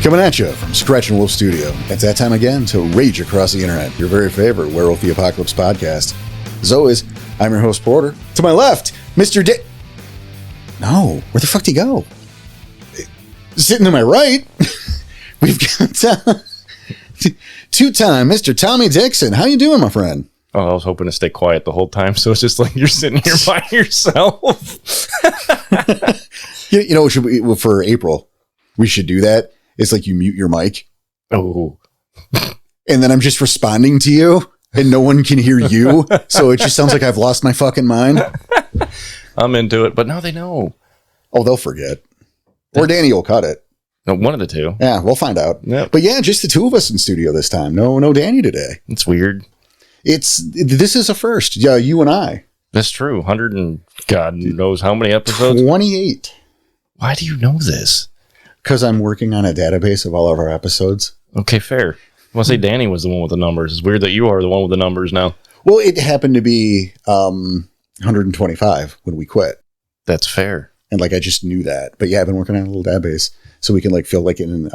Coming at you from Scratch and Wolf Studio. It's that time again to rage across the internet, your very favorite Werewolf the Apocalypse podcast. As always, I'm your host, Porter. To my left, Mr. No, where the fuck did he go? Sitting to my right, we've got two-time Mr. Tommy Dixon. How you doing, my friend? Oh, I was hoping to stay quiet the whole time, so it's just like you're sitting here by yourself. You know, for April, we should do that. It's like you mute your mic. Oh. And then I'm just responding to you, and no one can hear you, so it just sounds like I've lost my fucking mind. I'm into it, but now they know. Oh, they'll forget. Or Danny will cut it. No, one of the two. Yeah, we'll find out. Yep. But yeah, just the two of us in studio this time. No Danny today. It's weird. This is a first. Yeah, you and I. That's true. 100 and God knows how many episodes. 28. Why do you know this? Because I'm working on a database of all of our episodes. Okay, fair. I want to say Danny was the one with the numbers. It's weird that you are the one with the numbers now. Well, it happened to be 125 when we quit. That's fair. And like I just knew that. But yeah, I've been working on a little database so we can like fill like in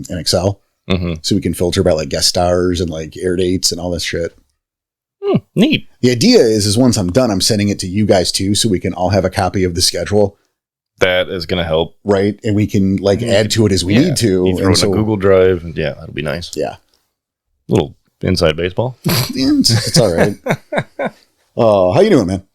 Excel. Mm-hmm. So we can filter about like guest stars and like air dates and all this shit. Neat. The idea is once I'm done, I'm sending it to you guys too, so we can all have a copy of the schedule. That is going to help. Right. And we can like add to it as we need to. You throw it in a Google Drive. And yeah, that'll be nice. Yeah. Little inside baseball. Yeah, it's all right. How you doing, man?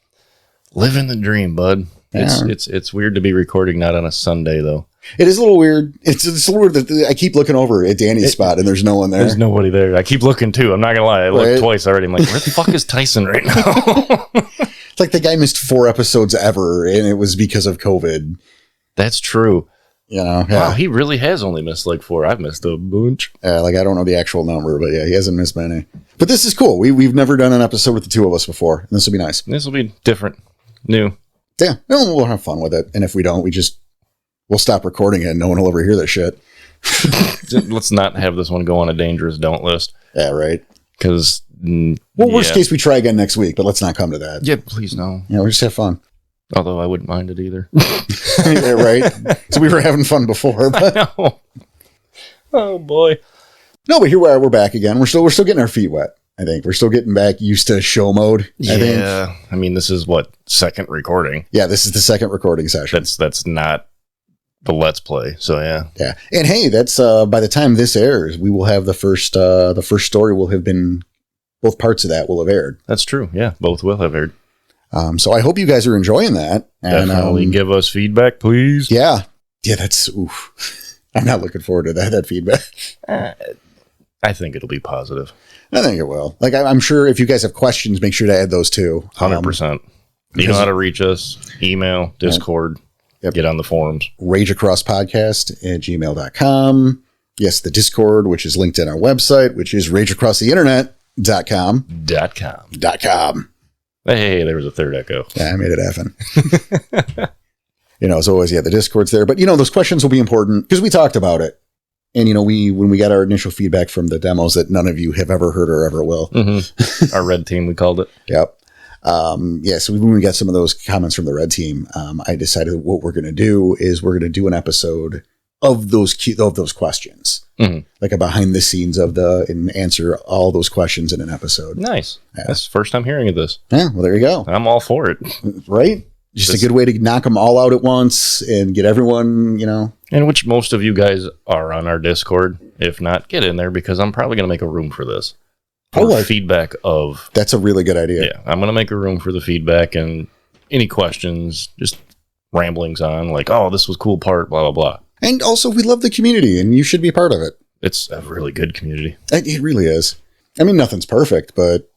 Living the dream, bud. Yeah. It's weird to be recording not on a Sunday, though. It is a little weird. It's a little weird that I keep looking over at Danny's spot and there's no one there. There's nobody there. I keep looking too. I'm not gonna lie. I looked twice already. I'm like, where the fuck is Tyson right now? It's like the guy missed 4 episodes ever, and it was because of COVID. That's true. You know, yeah. Wow, he really has only missed like 4. I've missed a bunch. Like I don't know the actual number, but yeah, he hasn't missed many. But this is cool. We've never done an episode with the two of us before, and this will be nice. This will be different, new. Yeah, we'll have fun with it. And if we don't, we'll stop recording it and no one will ever hear this shit. Let's not have this one go on a dangerous don't list. Yeah, right. Because, worst case, we try again next week, but let's not come to that. Yeah, please no. Yeah, we'll just have fun. Although I wouldn't mind it either. Yeah, right. So we were having fun before, but I know. Oh boy. No, but here we're back again. We're still getting our feet wet. I think we're still getting back used to show mode. Yeah, I mean, this is what, second recording. Yeah, this is the second recording session. That's not the Let's Play. So yeah. And hey, that's by the time this airs, we will have the first story will have been, both parts of that will have aired. That's true. Yeah, both will have aired. So I hope you guys are enjoying that. And, definitely give us feedback, please. Yeah, that's. Oof. I'm not looking forward to that feedback. I think it'll be positive. I think it will. Like, I'm sure if you guys have questions, make sure to add those too. 100%. You know how to reach us. Email, Discord, Get on the forums. rageacrosspodcast@gmail.com. Yes, the Discord, which is linked in our website, which is rageacrosstheinternet.com. Hey, there was a third echo. Yeah, I made it happen. As always, the Discord's there. But, those questions will be important because we talked about it. And, when we got our initial feedback from the demos that none of you have ever heard or ever will. Mm-hmm. Our red team, we called it. Yep. So when we got some of those comments from the red team, I decided what we're going to do is we're going to do an episode of those questions. Mm-hmm. Like a behind the scenes and answer all those questions in an episode. Nice. Yeah. That's the first time hearing of this. Yeah, well, there you go. I'm all for it. Right? Just a good way to knock them all out at once and get everyone, And which most of you guys are on our Discord. If not, get in there because I'm probably going to make a room for this. For feedback of... That's a really good idea. Yeah, I'm going to make a room for the feedback and any questions, just ramblings on like, oh, this was cool part, blah, blah, blah. And also, we love the community and you should be part of it. It's a really good community. It really is. I mean, nothing's perfect, but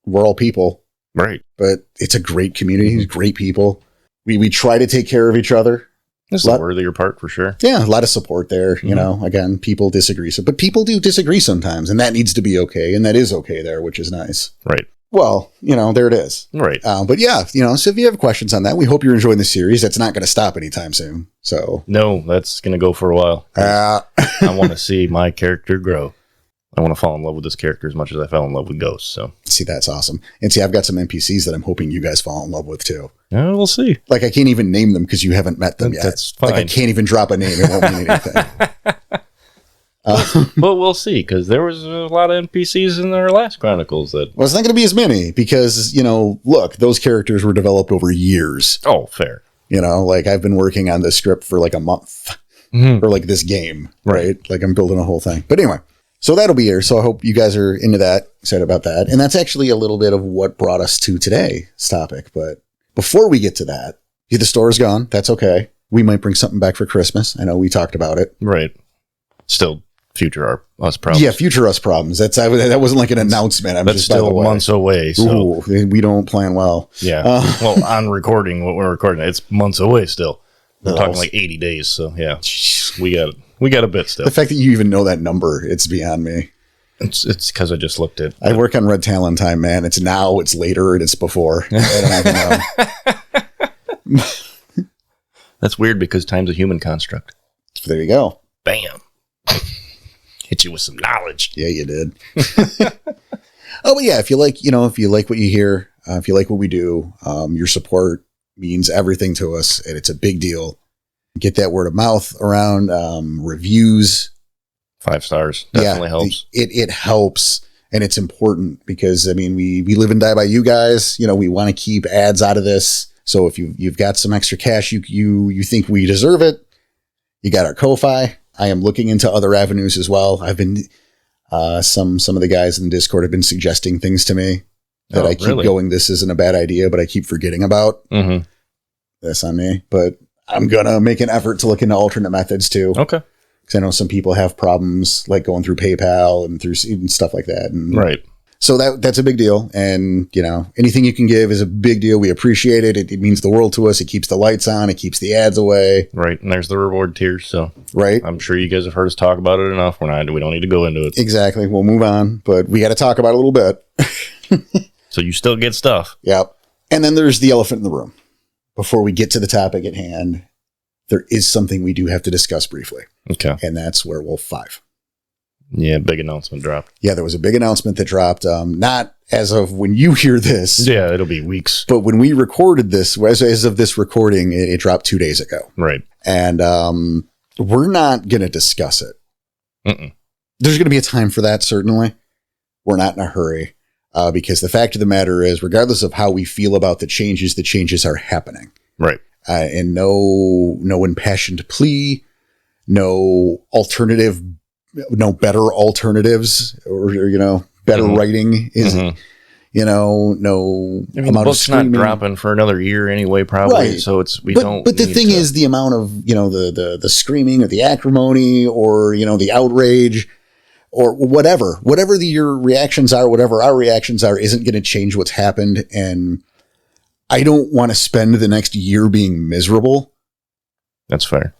we're all people. Right. But it's a great community, great people. We try to take care of each other. It's the worthier part for sure. Yeah, a lot of support there. Mm-hmm. Again, people disagree. But people do disagree sometimes, and that needs to be okay. And that is okay there, which is nice. Right. Well, there it is. Right. But yeah, so if you have questions on that, we hope you're enjoying the series. That's not going to stop anytime soon. So no, that's going to go for a while. I want to see my character grow. I want to fall in love with this character as much as I fell in love with Ghost. So see, that's awesome. And see, I've got some NPCs that I'm hoping you guys fall in love with too. Yeah, we'll see. Like I can't even name them because you haven't met them yet. That's fine. Like I can't even drop a name. It won't mean anything. But we'll see, because there was a lot of NPCs in our last Chronicles that... Well, it's not going to be as many because, look, those characters were developed over years. Oh, fair. Like I've been working on this script for like a month or like this game, right? Like I'm building a whole thing. But anyway, so that'll be here. So I hope you guys are into that, excited about that. And that's actually a little bit of what brought us to today's topic. But before we get to that, the store is gone. That's okay. We might bring something back for Christmas. I know we talked about it. Right. Still future us problems. Yeah, future us problems. That wasn't like an announcement. That's just still months away. So. Ooh, we don't plan well. Yeah. Well, on recording what we're recording, it's months away still. We're talking like 80 days. So yeah, we got a bit still. The fact that you even know that number, it's beyond me. It's because I just looked at. I work on Red Talon time, man. It's now, it's later, and it's before. I don't even know. That's weird because time's a human construct. There you go. Bam. Hit you with some knowledge. Yeah, you did. Oh, but yeah, if you like what you hear, if you like what we do, your support means everything to us, and it's a big deal. Get that word of mouth around, reviews. 5 stars definitely helps. It helps, and it's important because we live and die by you guys. We want to keep ads out of this. So if you've got some extra cash, you think we deserve it, you got our Ko-Fi. I am looking into other avenues as well. I've been some of the guys in the Discord have been suggesting things to me that I keep going, this isn't a bad idea, but I keep forgetting about. Mm-hmm. That's on me. But I'm gonna make an effort to look into alternate methods too. Okay. Because I know some people have problems like going through PayPal and through even stuff like that. And right. So that's a big deal. And, anything you can give is a big deal. We appreciate it. It means the world to us. It keeps the lights on. It keeps the ads away. Right. And there's the reward tiers. So right. I'm sure you guys have heard us talk about it enough. We don't need to go into it. Exactly. We'll move on, but we got to talk about it a little bit. So you still get stuff. Yep. And then there's the elephant in the room. Before we get to the topic at hand, there is something we do have to discuss briefly. Okay. And that's Werewolf 5. Yeah, big announcement dropped. Yeah, there was a big announcement that dropped, not as of when you hear this. Yeah, it'll be weeks. But when we recorded this, as of this recording, it dropped 2 days ago. Right. And we're not going to discuss it. Mm-mm. There's going to be a time for that, certainly. We're not in a hurry. Because the fact of the matter is, regardless of how we feel about the changes are happening. Right. And no impassioned plea, no better alternatives or better mm-hmm. writing is, mm-hmm. No the amount book's of screaming. Not dropping for another year anyway, probably. Right. So But the thing is, the amount of, the screaming or the acrimony or, the outrage or whatever your reactions are, whatever our reactions are, isn't going to change what's happened. And I don't want to spend the next year being miserable. That's fair.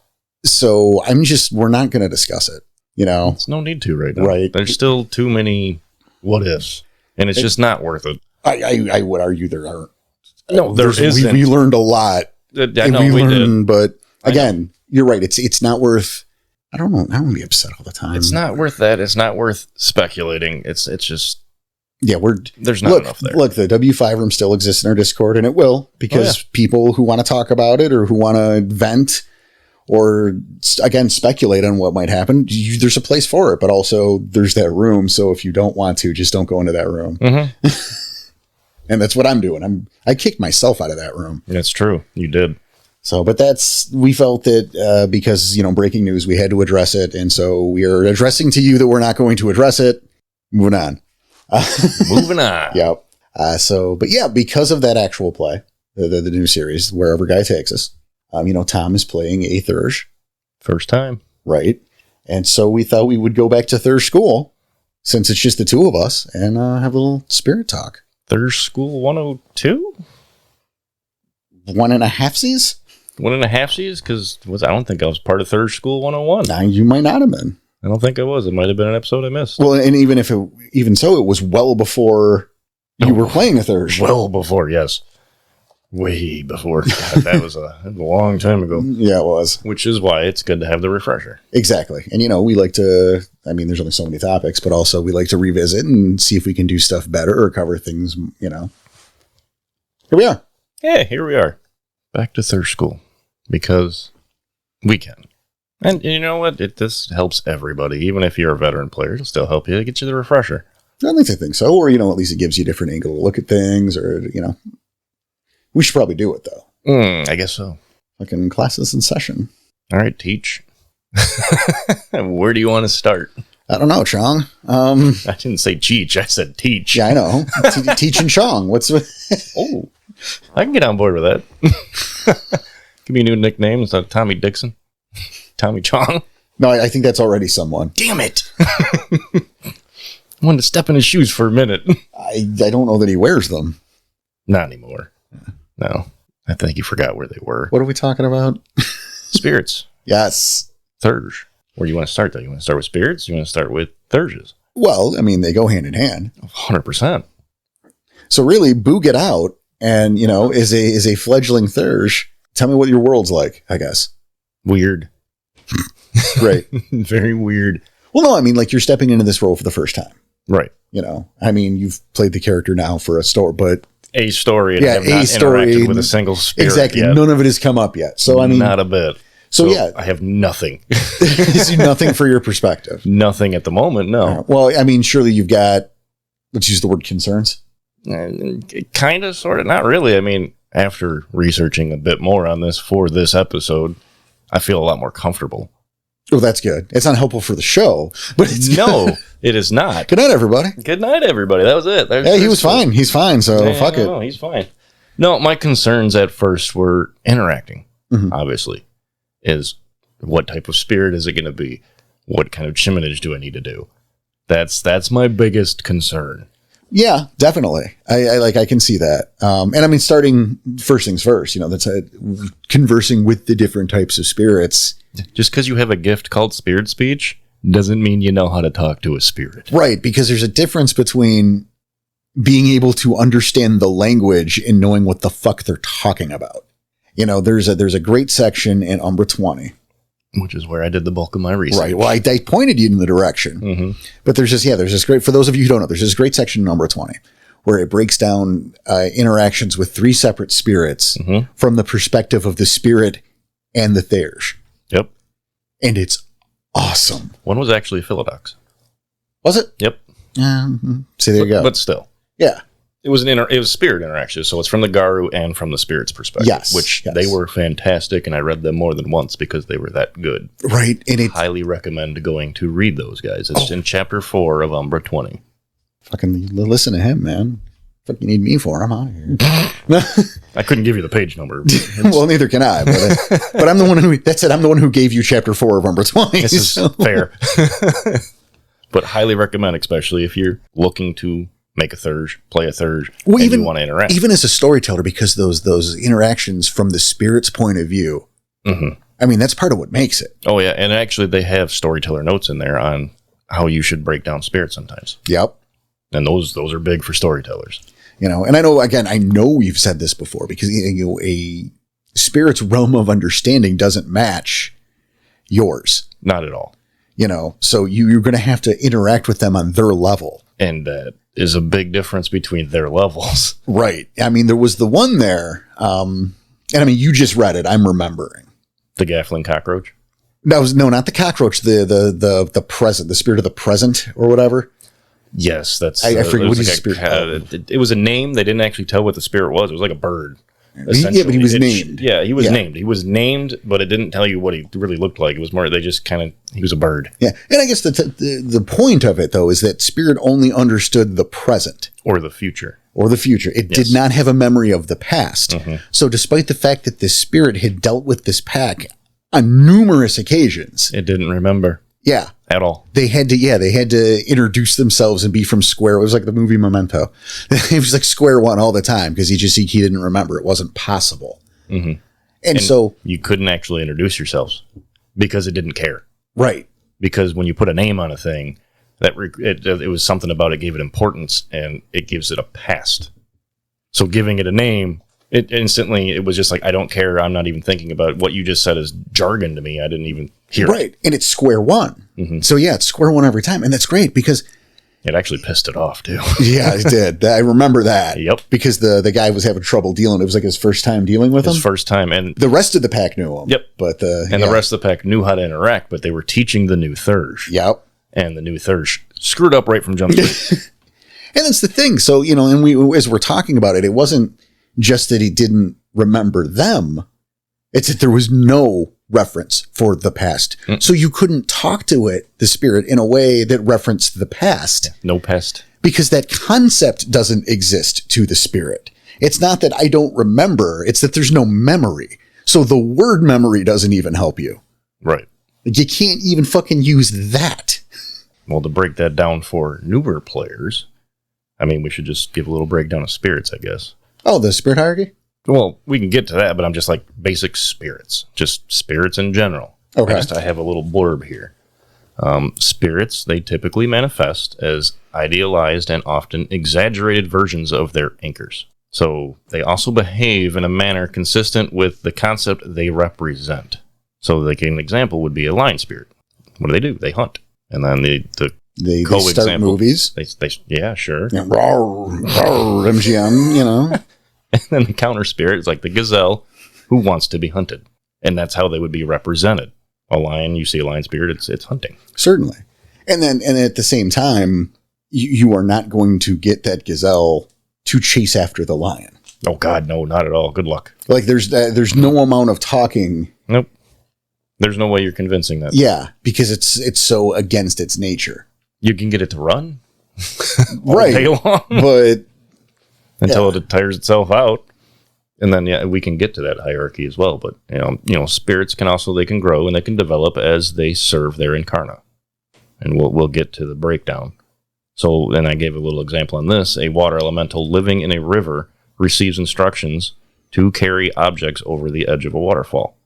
So we're not going to discuss it. There's no need to right now. Right. There's still too many what ifs, and it's just not worth it. I would argue there aren't. No, there isn't. We learned a lot. I know we did. But again, you're right. It's not worth. I don't know. I don't want to be upset all the time. It's not worth that. It's not worth speculating. It's just. Yeah, there's not enough there. Look, the W5 room still exists in our Discord, and it will because people who want to talk about it or who want to vent or again speculate on what might happen, there's a place for it. But also, there's that room. So if you don't want to, just don't go into that room. Mm-hmm. And that's what I'm doing. I kicked myself out of that room. That's true. You did. So, but we felt that because breaking news, we had to address it, and so we are addressing to you that we're not going to address it. Moving on. Moving on. Yep. But yeah, because of that actual play, the new series, Wherever Guy Takes Us, Tom is playing a Theurge. First time. Right. And so we thought we would go back to Theurge School, since it's just the two of us, and have a little spirit talk. Theurge School 102? 1.5 1.5 because I don't think I was part of Theurge School 101. Nah, you might not have been. I don't think I was. It might have been an episode I missed. Well, and even so, it was well before you were playing a Theurge. Well before, yes. Way before. God, that was a long time ago. Yeah, it was. Which is why it's good to have the refresher. Exactly. And, we like to, there's only so many topics, but also we like to revisit and see if we can do stuff better or cover things, Here we are. Yeah, here we are. Back to Theurge School. Because we can. And you know what? This helps everybody. Even if you're a veteran player, it'll still help you. Get you the refresher. At least I think so. Or, at least it gives you a different angle to look at things, or, We should probably do it, though. I guess so. Fucking classes in session. All right, teach. Where do you want to start? I don't know, Chong. I didn't say cheech. I said teach. Yeah, I know. Teach and Chong. Oh, I can get on board with that. Give me a new nickname instead of Tommy Dixon. Tommy Chong. No, I think that's already someone. Damn it. I wanted to step in his shoes for a minute. I don't know that he wears them. Not anymore. No. I think you forgot where they were. What are we talking about? Spirits. Yes. Theurge. Where do you want to start, though? You want to start with spirits? You want to start with Theurges? Well, they go hand in hand. 100%. So really, Boo Get Out and, is a fledgling Theurge. Tell me what your world's like, I guess. Weird. Great. Very weird. Well, no, you're stepping into this role for the first time. Right. You've played the character now for a story, but... A story, and I have not interacted with a single spirit exactly. yet. None of it has come up yet. So, Not a bit. So yeah. I have nothing. There's nothing for your perspective. Nothing at the moment, no. Well, surely you've got, let's use the word concerns. Kind of, sort of, not really. After researching a bit more on this for this episode, I feel a lot more comfortable. Oh, that's good. It's not helpful for the show, but it's no, it is not. Good night, everybody. Good night, everybody. That was it. He was fine. He's fine. So fuck it. No, he's fine. No, my concerns at first were interacting. Mm-hmm. Obviously, is what type of spirit is it going to be? What kind of chiminage do I need to do? That's my biggest concern. Yeah, definitely. I can see that. And starting first things first, that's conversing with the different types of spirits. Just because you have a gift called spirit speech doesn't mean you know how to talk to a spirit. Right. Because there's a difference between being able to understand the language and knowing what the fuck they're talking about. There's a great section in Umbra 20. Which is where I did the bulk of my research. Right. Well, I pointed you in the direction. Mm-hmm. But there's this great, for those of you who don't know, there's this great section in Umbra 20 where it breaks down interactions with 3 separate spirits from the perspective of the spirit and the Theurge. Yep. And it's awesome. One was actually Philodox. Was it? Yep. See, there you go. But still. Yeah. It was spirit interaction, so it's from the Garu and from the spirit's perspective. Yes. Which they were fantastic, and I read them more than once because they were that good. Right. And highly recommend going to read those guys. It's in chapter 4 of Umbra 20. Fucking listen to him, man. What you need me for? I'm out of here. I couldn't give you the page number. Well, neither can I. But I'm the one who. That's it. I'm the one who gave you chapter 4 of Umbra 20. This is fair. But highly recommend, especially if you're looking to make a Theurge, play a Theurge, and you want to interact. Even as a storyteller, because those interactions from the spirit's point of view, that's part of what makes it. Oh, yeah. And actually, they have storyteller notes in there on how you should break down spirits sometimes. Yep. And those are big for storytellers. And I know we've said this before, because a spirit's realm of understanding doesn't match yours. Not at all. So you're going to have to interact with them on their level. And that is a big difference between their levels. Right. There was the one there, and you just read it. I'm remembering. The Gaffling cockroach? No, not the cockroach, the present, the spirit of the present or whatever. Yes, that's... I forget what his spirit it was a name. They didn't actually tell what the spirit was. It was like a bird. Yeah, but he was named. He was named. He was named, but it didn't tell you what he really looked like. It was more, they just he was a bird. Yeah, and I guess the point of it, though, is that spirit only understood the present. Or the future. It did not have a memory of the past. Mm-hmm. So despite the fact that this spirit had dealt with this pack on numerous occasions... It didn't remember. Yeah. At all. They had to introduce themselves and be from square. It was like the movie Memento. It was like square one all the time because he didn't remember. It wasn't possible. Mm-hmm. And so you couldn't actually introduce yourselves because it didn't care. Right. Because when you put a name on a thing, it was something about it gave it importance and it gives it a past. So giving it a name, it was just like, I don't care. I'm not even thinking about it. What you just said is jargon to me. I didn't even hear it. Right. And it's square one. Mm-hmm. So yeah, it's square one every time. And that's great because It actually pissed it off, too. Yeah, it did. I remember that. Yep. Because the guy was having trouble dealing. It was like his first time dealing with him. His first time. And the rest of the pack knew him. Yep. But the rest of the pack knew how to interact, but they were teaching the new Theurge. Yep. And the new Theurge screwed up right from jump street. And that's the thing. So, and we, as we're talking about it, it wasn't just that he didn't remember them. It's that there was no reference for the past. So you couldn't talk to it, the spirit, in a way that referenced the past. No pest. Because that concept doesn't exist to the spirit. It's not that I don't remember. It's that there's no memory. So the word memory doesn't even help you. Right. You can't even fucking use that. Well, to break that down for newer players, I mean, we should just give a little breakdown of spirits, I guess. Oh, the spirit hierarchy? Well, we can get to that, but I'm just like basic spirits, just spirits in general. Okay. I have a little blurb here. Spirits, they typically manifest as idealized and often exaggerated versions of their anchors. So they also behave in a manner consistent with the concept they represent. So like an example would be a lion spirit. What do? They hunt. And then they start movies. Yeah, sure. Yeah, MGM, And then the counter spirit is like the gazelle who wants to be hunted. And that's how they would be represented. A lion, you see a lion spirit, it's hunting. Certainly. And at the same time, you are not going to get that gazelle to chase after the lion. Oh God, no, not at all. Good luck. Like there's no amount of talking. Nope. There's no way you're convincing that. Yeah, because it's so against its nature. You can get it to run. Right. Day long. But until it tires itself out. And then, we can get to that hierarchy as well. But, spirits they can grow and they can develop as they serve their incarna. And we'll get to the breakdown. So, and I gave a little example on this. A water elemental living in a river receives instructions to carry objects over the edge of a waterfall.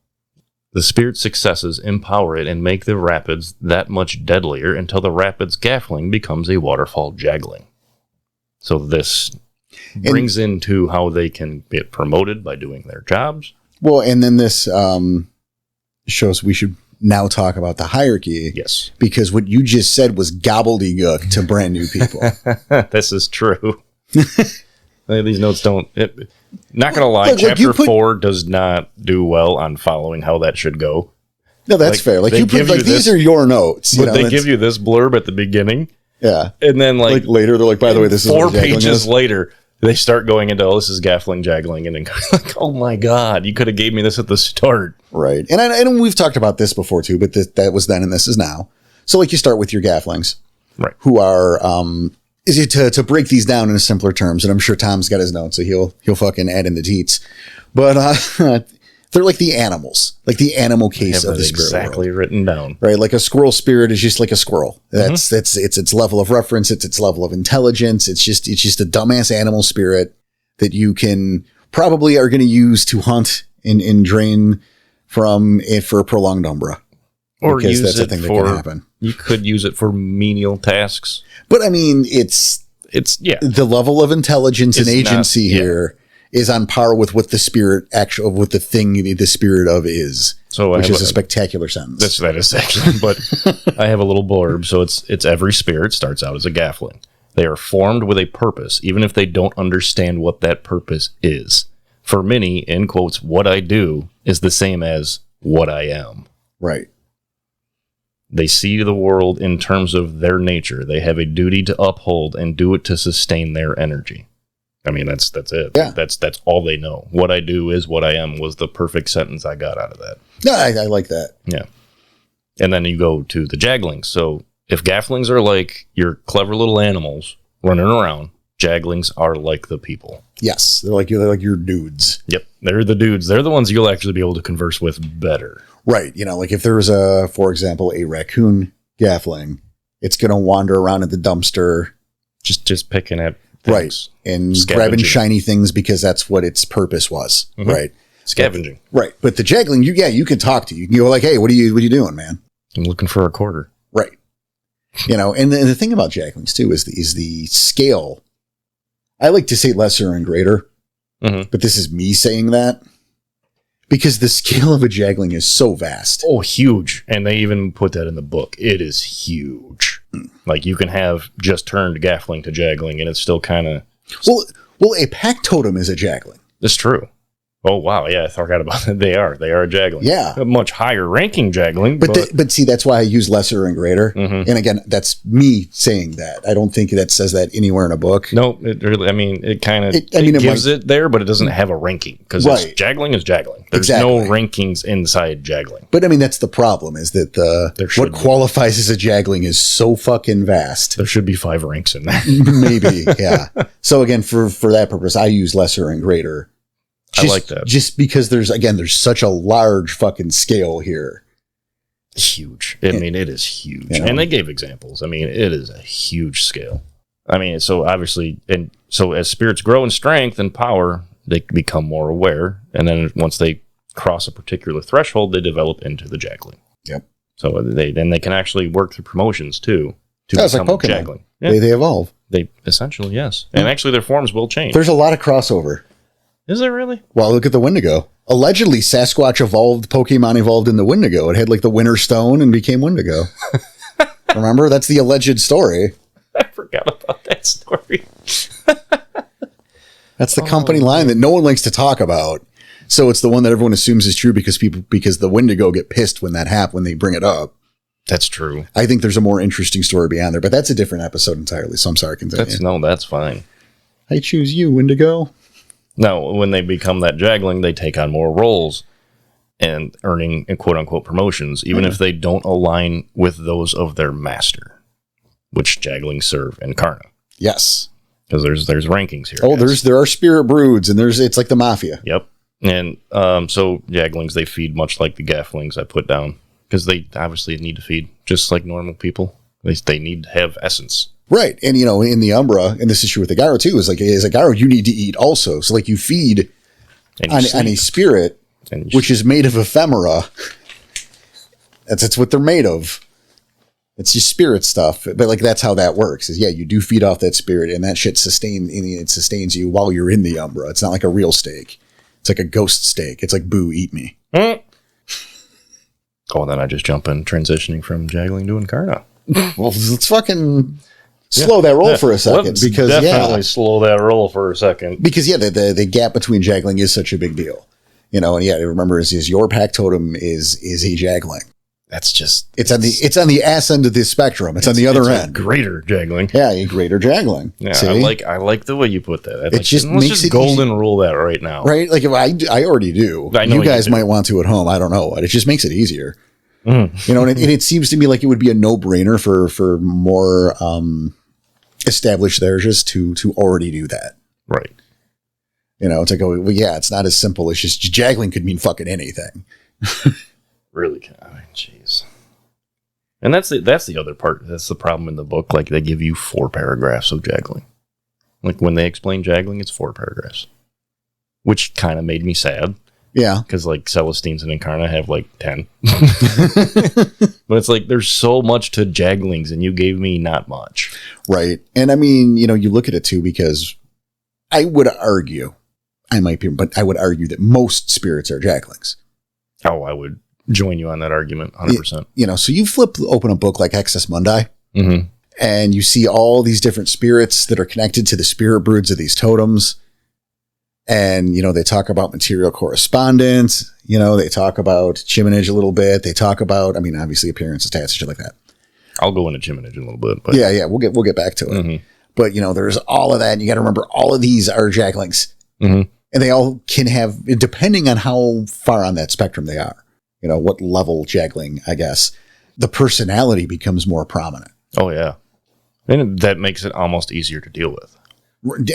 The spirit's successes empower it and make the rapids that much deadlier until the rapids gaffling becomes a waterfall jaggling. So this brings into how they can get promoted by doing their jobs. Well, and then this shows we should now talk about the hierarchy. Yes. Because what you just said was gobbledygook to brand new people. This is true. These notes don't... not going to lie, Chapter 4 does not do well on following how that should go. No, that's fair. Like, these are your notes. But they give you this blurb at the beginning. Yeah. And then, like later, they're like, by the way, this is 4 pages later, they start going into, this is gaffling, jaggling, and then like, oh my God, you could have gave me this at the start. Right. And we've talked about this before, too, but that was then and this is now. So, like, you start with your gafflings. Right. Who are... is it to break these down in simpler terms, and I'm sure Tom's got his notes, so he'll fucking add in the teats. But they're like the animals, like the animal case of the spirit exactly world. Written down. Right, like a squirrel spirit is just like a squirrel. That's it's its level of reference, it's its level of intelligence. It's just a dumbass animal spirit that you can probably are going to use to hunt and drain from it for a prolonged umbra. Or because use that's it a thing that for, can happen. You could use it for menial tasks. But I mean, it's the level of intelligence and agency here is on par with what the spirit with the thing the spirit of is. So which is a spectacular sentence. That is actually, but I have a little blurb. So it's every spirit starts out as a gaffling. They are formed with a purpose, even if they don't understand what that purpose is. For many, in quotes, what I do is the same as what I am. Right. They see the world in terms of their nature. They have a duty to uphold and do it to sustain their energy. I mean, that's it. Yeah. That's all they know. What I do is what I am was the perfect sentence I got out of that. No, I like that. Yeah. And then you go to the jagglings. So if gafflings are like your clever little animals running around, jagglings are like the people. Yes. They're like your dudes. Yep. They're the dudes. They're the ones you'll actually be able to converse with better. Right. Like if there was for example, a raccoon gaffling, it's going to wander around at the dumpster. Just picking at things. Right. And grabbing shiny things because that's what its purpose was. Mm-hmm. Right. Scavenging. Right. But the jaggling, you can talk to. You can go like, hey, what are you doing, man? I'm looking for a quarter. Right. And the thing about jagglings too is the scale. I like to say lesser and greater, but this is me saying that. Because the scale of a jaggling is so vast. Oh, huge. And they even put that in the book. It is huge. Like you can have just turned Gaffling to Jagling, and it's still kind of well, a pack totem is a Jagling. It's true. Oh wow, yeah, I forgot about that. They are a Jagling. Yeah, a much higher ranking Jagling. But see, that's why I use lesser and greater. Mm-hmm. And again, that's me saying that. I don't think that says that anywhere in a book. No, it really. I mean, it kind of gives it there, but it doesn't have a ranking because Jagling is Jagling. There's no rankings inside Jagling. But I mean, that's the problem: is that what qualifies as a Jagling is so fucking vast. There should be 5 ranks in there. Maybe, yeah. So again, for that purpose, I use lesser and greater. I like that. Just because there's such a large fucking scale here. Huge. I mean, it is huge. You know? And they gave examples. I mean, it is a huge scale. I mean, so obviously, and so as spirits grow in strength and power, they become more aware. And then once they cross a particular threshold, they develop into the Jagling. Yep. So they can actually work through promotions too. That's like Pokemon. Jagling. Yeah. They evolve. They essentially, yes. And actually their forms will change. There's a lot of crossover. Is there really? Well, look at the Wendigo. Allegedly, Sasquatch Pokemon evolved in the Wendigo. It had like the Winter Stone and became Wendigo. Remember? That's the alleged story. I forgot about that story. That's the company line that no one likes to talk about. So it's the one that everyone assumes is true because the Wendigo get pissed when that happens, when they bring it up. That's true. I think there's a more interesting story beyond there, but that's a different episode entirely. So I'm sorry, continue. That's fine. I choose you, Wendigo. Now, when they become that Jagling, they take on more roles and earning quote-unquote promotions, even if they don't align with those of their master, which Jaglings serve in Karna. Yes. Because there's rankings here. Oh, there are spirit broods, and it's like the mafia. Yep. And so Jaglings, they feed much like the Gafflings I put down, because they obviously need to feed, just like normal people. They need to have essence. Right. And, in the Umbra, and this is true with the Gyro too, is like, as a Gyro, you need to eat also. So, like, you feed on a spirit, which is made of ephemera. That's what they're made of. It's just spirit stuff. But, like, that's how that works. Is, you do feed off that spirit, and that shit sustains you while you're in the Umbra. It's not like a real steak. It's like a ghost steak. It's like, boo, eat me. Oh, then I just jump in, transitioning from Jagling to Incarna. Well, let's fucking... slow that roll for a second. Because definitely slow that roll for a second. Because the gap between Jagling is such a big deal. And remember is your pack totem is a Jagling. That's just it's on the ass end of the spectrum. It's on the other end. Greater Jagling. Yeah, a greater Jagling. Yeah, see? I like the way you put that. Let's just golden rule that right now. Right? Like if I already do. I know you guys might want to at home. I don't know what. It just makes it easier. And it seems to me like it would be a no-brainer for more established Theurges to already do that. Right. It's like, it's not as simple. It's just Jagling could mean fucking anything. Really? I mean, jeez. And that's the other part. That's the problem in the book. Like, they give you 4 paragraphs of Jagling. Like, when they explain Jagling, it's 4 paragraphs. Which kind of made me sad. Yeah. Because, like, Celestines and Incarna have, like, 10. But it's like, there's so much to Jaglings, and you gave me not much. Right. And, I mean, you look at it, too, because I would argue, but I would argue that most spirits are Jaglings. Oh, I would join you on that argument, 100%. So you open a book like Excess Mundi, mm-hmm. and you see all these different spirits that are connected to the spirit broods of these totems. And, they talk about material correspondence. They talk about chiminage a little bit. They talk about, obviously appearance, stats, shit like that. I'll go into chiminage in a little bit. But. Yeah, we'll get back to it. Mm-hmm. But, there's all of that. And you got to remember, all of these are Jaglings. Mm-hmm. And they all can have, depending on how far on that spectrum they are, what level Jagling, I guess, the personality becomes more prominent. Oh, yeah. And that makes it almost easier to deal with.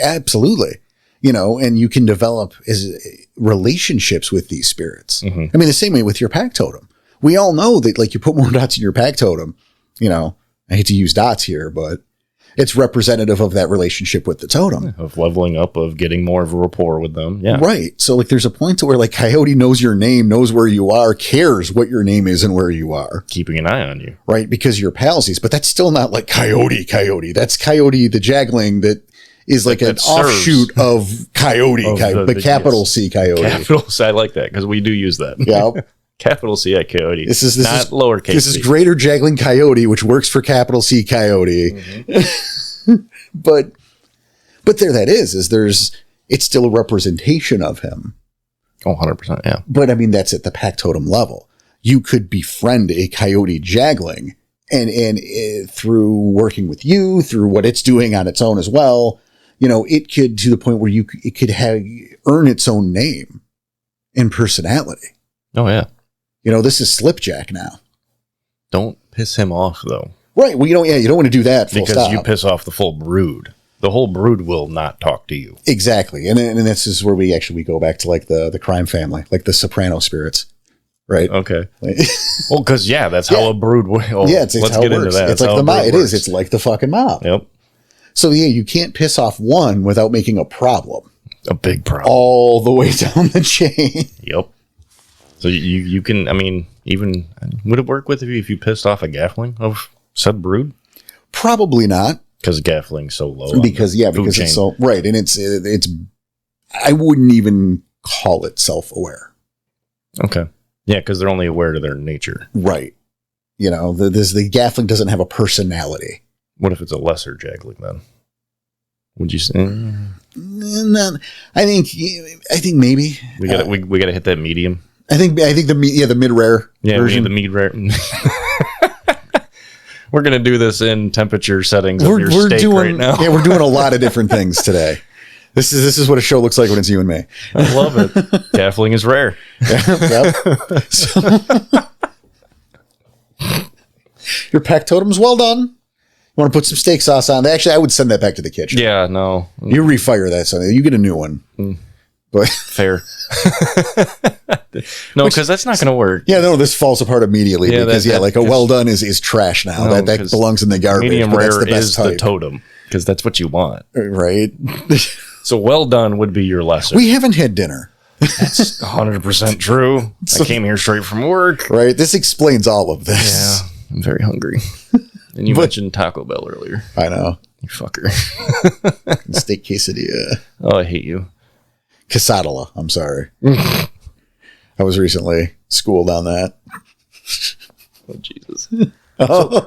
Absolutely. And you can develop relationships with these spirits. Mm-hmm. The same way with your pack totem. We all know that, like, you put more dots in your pack totem, I hate to use dots here, but it's representative of that relationship with the totem. Of leveling up, of getting more of a rapport with them. Yeah. Right. So, like, there's a point to where, like, Coyote knows your name, knows where you are, cares what your name is and where you are. Keeping an eye on you. Right. Because you're palsies. But that's still not like Coyote. That's Coyote the Jagling that is like an offshoot of Coyote, the capital C Coyote. Capital C, I like that because we do use that. Yeah. Capital C Coyote. This is not lowercase. This is Greater Jagling Coyote, which works for capital C Coyote. Mm-hmm. but there that is it's still a representation of him. Oh, 100%, yeah. But I mean, that's at the pack totem level. You could befriend a Coyote Jagling and through working with you, through what it's doing on its own as well, it could, to the point where it could earn its own name and personality. Oh, yeah. This is Slipjack now. Don't piss him off, though. Right. Well, you don't want to do that full because stop. You piss off the full brood. The whole brood will not talk to you. Exactly. And this is where we go back to like the crime family, like the Soprano spirits. Right. Okay. Well, because that's how a brood. It's let's how get it works. into that. It's like the mob. It is. It's like the fucking mob. Yep. So you can't piss off one without making a problem. A big problem. All the way down the chain. Yep. So you can. I mean, even would it work with you if you pissed off a gaffling of said brood? Probably not. Because gaffling's so low. Because it's so right, and it's. I wouldn't even call it self-aware. Okay. Yeah, because they're only aware to their nature. Right. The gaffling doesn't have a personality. What if it's a lesser jagling then? Would you say? No, I think maybe we gotta hit that medium. I think the mid rare version. The mid rare. We're gonna do this in temperature settings of your steak right now. Yeah, we're doing a lot of different things today. This is what a show looks like when it's you and me. I love it. Gaffling is rare. Your pack totem's well done. You want to put some steak sauce on? Actually, I would send that back to the kitchen. Yeah, no. You refire that, so you get a new one. But fair. No, because that's not going to work. Yeah, no, this falls apart immediately because a well done is trash now. No, that belongs in the garbage. Medium rare is the totem because that's what you want, right? So well done would be your lesser. We haven't had dinner. That's 100% true. I came here straight from work. Right. This explains all of this. Yeah, I'm very hungry. And you mentioned Taco Bell earlier. I know. You fucker. Steak quesadilla. Oh, I hate you. Quesadilla. I'm sorry. I was recently schooled on that. Oh, Jesus.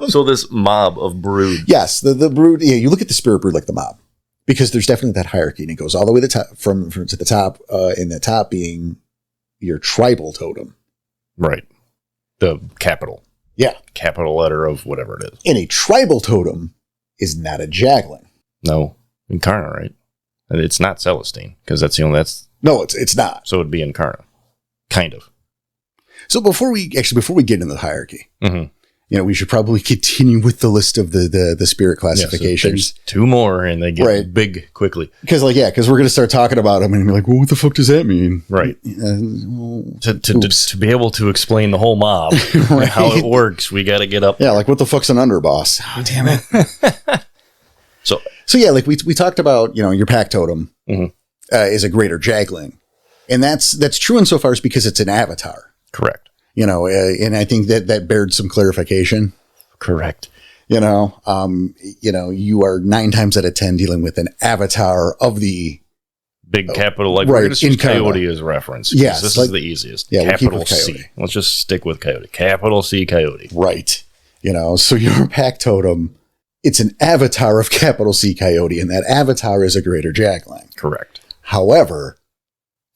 So this mob of brood. Yes, the brood. Yeah, you look at the spirit brood like the mob. Because there's definitely that hierarchy, and it goes all the way to the top, from to the top, in the top being your tribal totem. Right. The capital. Yeah. Capital letter of whatever it is. And a tribal totem is not a jagling. No. Incarna, right? And it's not Celestine, because that's the only, No, it's not. So it'd be Incarna. Kind of. So before we get into the hierarchy, we should probably continue with the list of the spirit classifications. So there's two more, and they get big quickly. Because we're going to start talking about them, and you're like, well, what the fuck does that mean? Right. To be able to explain the whole mob, right. How it works, we got to get up. Yeah, like what the fuck's an underboss? Oh, damn it. So yeah, like we talked about, your pack totem is a greater jagling, and that's true insofar as because it's an avatar. Correct. And I think that bared some clarification. Correct. You are 9 times out of 10 dealing with an avatar of the big capital, like we're going to use Coyote as a reference. Yes, this is the easiest. Yeah, capital C. Let's just stick with Coyote. Capital C Coyote. Right. So your pack totem, it's an avatar of capital C Coyote, and that avatar is a greater jagling. Correct. However,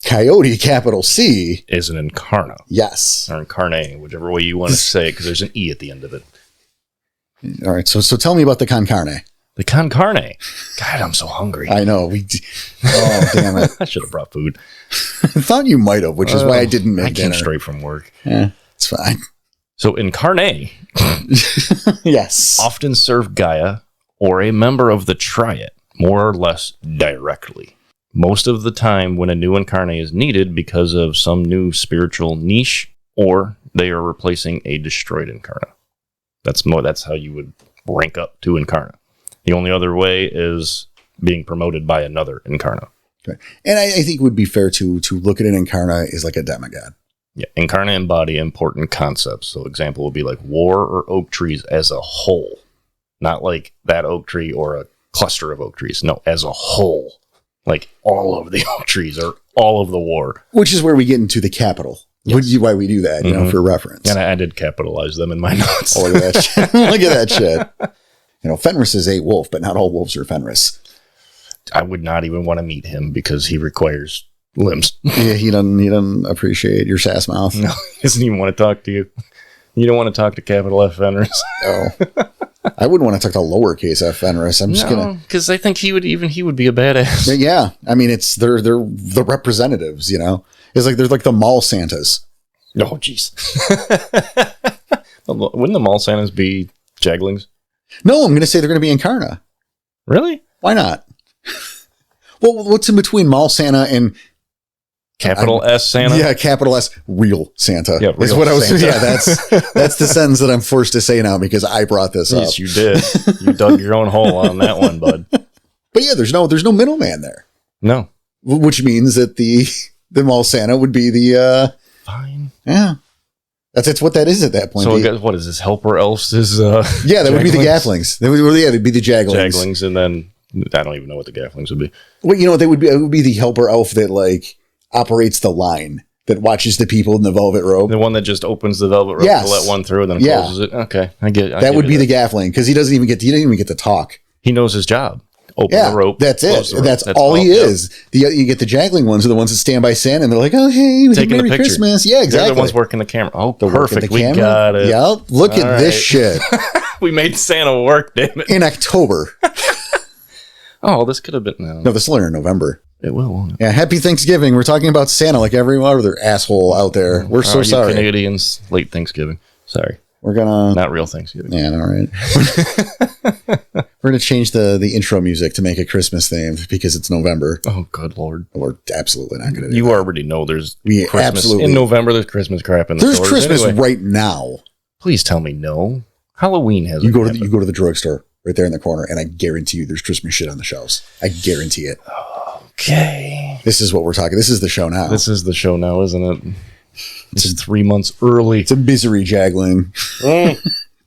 Coyote, capital C, is an Incarna. Yes. Or Incarnate, whichever way you want to say it, because there's an E at the end of it. All right. So tell me about the Concarne. The Concarne. God, I'm so hungry. I know. Oh, damn it. I should have brought food. I thought you might have, which is why I didn't make dinner. I came straight from work. Yeah, it's fine. So Incarnate. Yes. Often serve Gaia or a member of the Triad, more or less directly. Most of the time when a new Incarnate is needed because of some new spiritual niche, or they are replacing a destroyed Incarna. That's how you would rank up to Incarna. The only other way is being promoted by another Incarna. Okay. And I think it would be fair to look at an Incarna as like a demigod. Yeah, Incarna embody important concepts. So example would be like war or oak trees as a whole. Not like that oak tree or a cluster of oak trees. No, as a whole. Like all of the oak trees or all of the war. Which is where we get into the capital Yes. Why we do that, for reference. And I did capitalize them in my notes. Oh, look at that shit. Look at that shit. Fenris is a wolf, but not all wolves are Fenris. I would not even want to meet him because he requires limbs. Yeah, he doesn't appreciate your sass mouth. No, he doesn't even want to talk to you. You don't want to talk to capital F Fenris. Oh. I wouldn't want to talk to lowercase F Fenris. I'm just gonna, because I think he would be a badass. Yeah, I mean, they're the representatives. It's like they're like the mall Santas. Oh, jeez. Wouldn't the mall Santas be Jaglings? No, I'm going to say they're going to be Incarna. Really? Why not? Well, what's in between mall Santa and capital S Santa? Yeah, capital S real Santa. Yeah, real is what I was. Santa. Yeah, that's the sentence that I'm forced to say now because I brought this up. Yes, you did. You dug your own hole on that one, bud. But yeah, there's no middleman there. No, which means that the mall Santa would be the fine. Yeah, it's what that is at that point. So I guess, what is this? Helper elves is yeah, that would be the Gafflings. They'd be the Jaglings. Jaglings, and then I don't even know what the Gafflings would be. Well, they would be. It would be the helper elf that like operates the line, that watches the people in the velvet robe. The one that just opens the velvet robe to let one through and then closes it. Okay, I get it. That would be the Gaffling because he doesn't even get to talk. He knows his job. Open the rope. That's it. That's all he is. You get the Jagling ones are the ones that stand by Santa and they're like, oh, hey, Merry Christmas. Yeah, exactly. They're the ones working the camera. Oh, perfect. We camera. Got it. Yep. Look at this shit. We made Santa work, damn it. In October. Oh, this could have been. No, this will air in November. It will, won't it? Yeah, happy Thanksgiving. We're talking about Santa like every other astle out there. We're so sorry. Canadians, late Thanksgiving. Sorry. We're gonna not real Thanksgiving. Yeah, all right. We're gonna change the intro music to make it Christmas themed because it's November. Oh, good Lord! We're absolutely not gonna do You that. already know there's Christmas in November. There's Christmas crap in the stores. There's Christmas anyway. Right now. Please tell me no. Halloween has. You go to the drugstore right there in the corner, and I guarantee you, there's Christmas shit on the shelves. I guarantee it. Okay. This is what we're talking. This is the show now. This is the show now, isn't it? It's 3 months early. It's a misery Jagling.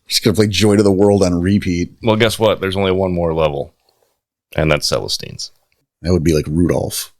Just gonna play Joy to the World on repeat. Well, guess what? There's only one more level, and that's Celestine's. That would be like Rudolph.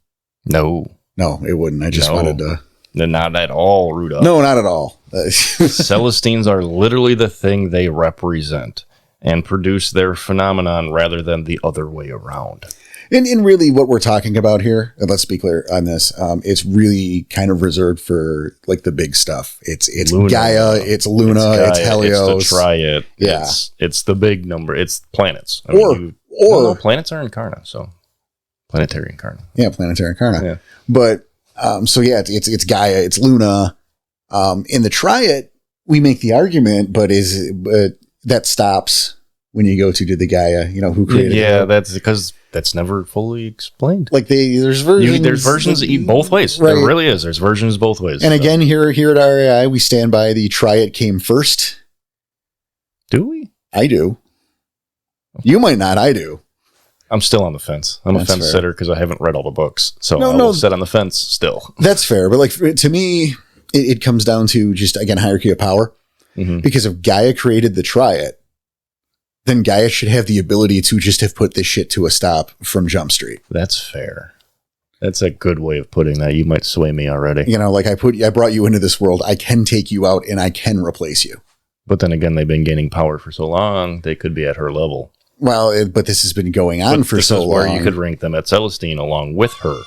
No, it wouldn't. I just wanted to. No, not at all, Rudolph. No, not at all. Celestines are literally the thing they represent and produce their phenomenon rather than the other way around. And really what we're talking about here, and let's be clear on this, it's really kind of reserved for like the big stuff. It's Luna, Gaia, it's Luna, it's Helios. It's the Triad. Yeah. It's the big number. It's planets. Planets are Incarna, so planetary Incarna. Yeah, planetary Incarna. Yeah. But it's Gaia, it's Luna. In the Triad, we make the argument, but that stops when you go to the Gaia, who created it. Yeah, that's because that's never fully explained. Like there's versions. There's versions both ways. Right. There really is. There's versions both ways. And again, here at RAI, we stand by the Triad came first. Do we? I do. You might not. I do. I'm still on the fence. I'm a fence sitter because I haven't read all the books. So I will sit on the fence still. That's fair. But to me, it comes down to just, again, hierarchy of power. Mm-hmm. Because if Gaia created the Triad, then Gaia should have the ability to just have put this shit to a stop from Jump Street. That's fair. That's a good way of putting that. You might sway me already. I brought you into this world. I can take you out and I can replace you. But then again, they've been gaining power for so long, they could be at her level. Well, but this has been going on for so long. Where you could rank them at Celestine along with her.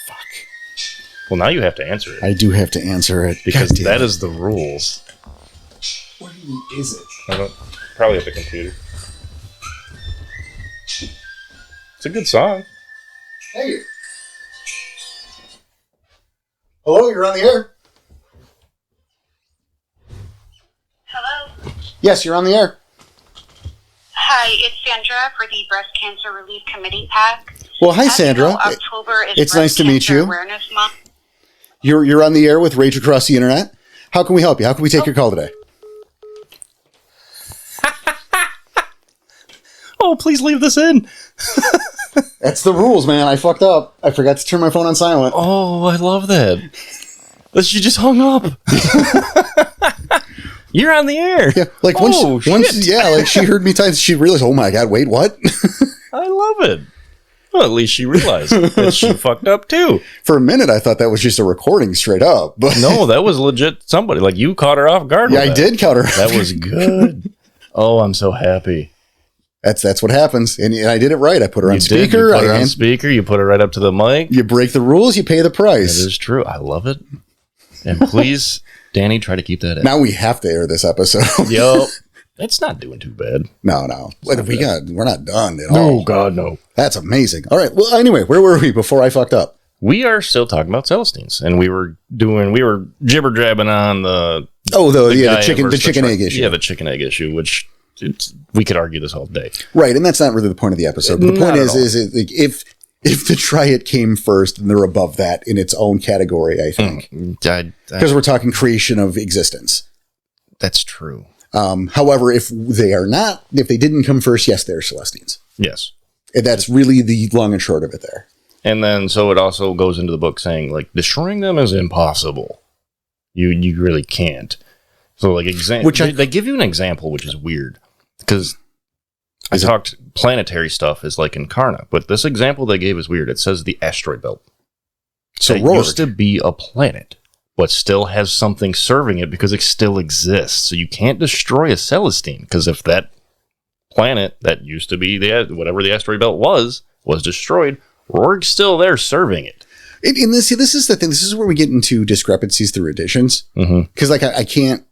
Fuck. Well, now you have to answer it. I do have to answer it. Because that is the rules. What is it? I don't. Probably at the computer. It's a good song. Hey. Hello, you're on the air. Hello? Yes, you're on the air. Hi, it's Sandra for the Breast Cancer Relief Committee PAC. Well, hi, Sandra. October is it's nice to meet you. Awareness Month. You're on the air with Rage Across the Internet. How can we help you? How can we take your call today? Oh, please leave this in. That's the rules, man. I fucked up. I forgot to turn my phone on silent. Oh, I love that. She just hung up. You're on the air. Yeah, once she heard me type, she realized, oh my God, wait, what? I love it. Well, at least she realized that she fucked up too. For a minute, I thought that was just a recording straight up. But No, that was legit somebody. Like, you caught her off guard. yeah, with I did count her. That was good. Oh, I'm so happy. That's what happens. And I did it right. I put her on You speaker. put her on speaker. You put it right up to the mic. You break the rules, you pay the price. That is true. I love it. And please, Danny, try to keep that in. Now we have to air this episode. Yo, it's not doing too bad. No. We're not done at all. Oh, God, no. That's amazing. All right. Well, anyway, where were we before I fucked up? We are still talking about Celestines, and we were jibber jabbing on the chicken egg issue. Yeah, the chicken egg issue, which we could argue this all day. Right, and that's not really the point of the episode. But the point is if the Triad came first, then they're above that in its own category, I think. Because we're talking creation of existence. That's true. However, if they didn't come first, yes, they're Celestines. Yes. And that's really the long and short of it there. And then, so it also goes into the book saying, like, destroying them is impossible. You really can't. So, like, they give you an example, which is weird. Because I talked planetary stuff is like Incarna, but this example they gave is weird. It says the asteroid belt. So it used to be a planet, but still has something serving it because it still exists. So you can't destroy a Celestine, because if that planet that used to be whatever the asteroid belt was destroyed, Rorg's still there serving it. And this is the thing. This is where we get into discrepancies through editions. Because I cannot,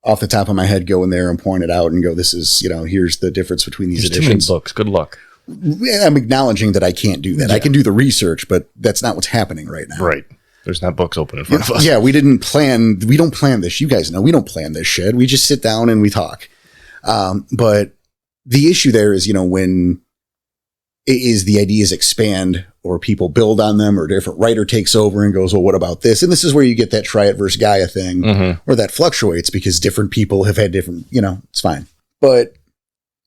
off the top of my head, go in there and point it out and go, this is, here's the difference between these editions. Too many books. Good luck. I'm acknowledging that I can't do that. Yeah. I can do the research, but that's not what's happening right now. Right. There's not books open in front of us. Yeah, we don't plan this. You guys know we don't plan this shit. We just sit down and we talk. But the issue there is, when the ideas expand or people build on them or a different writer takes over and goes, well, what about this? And this is where you get that Triad versus Gaia thing, or that fluctuates because different people have had different, it's fine. But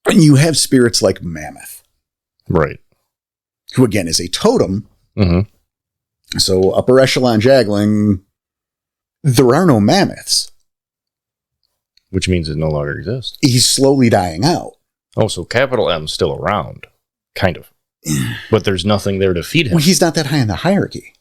when you have spirits like Mammoth, right, who again is a totem, so upper echelon Jagling, there are no mammoths. Which means it no longer exists. He's slowly dying out. Oh, so capital M's still around. Kind of. But there's nothing there to feed him. Well, he's not that high in the hierarchy.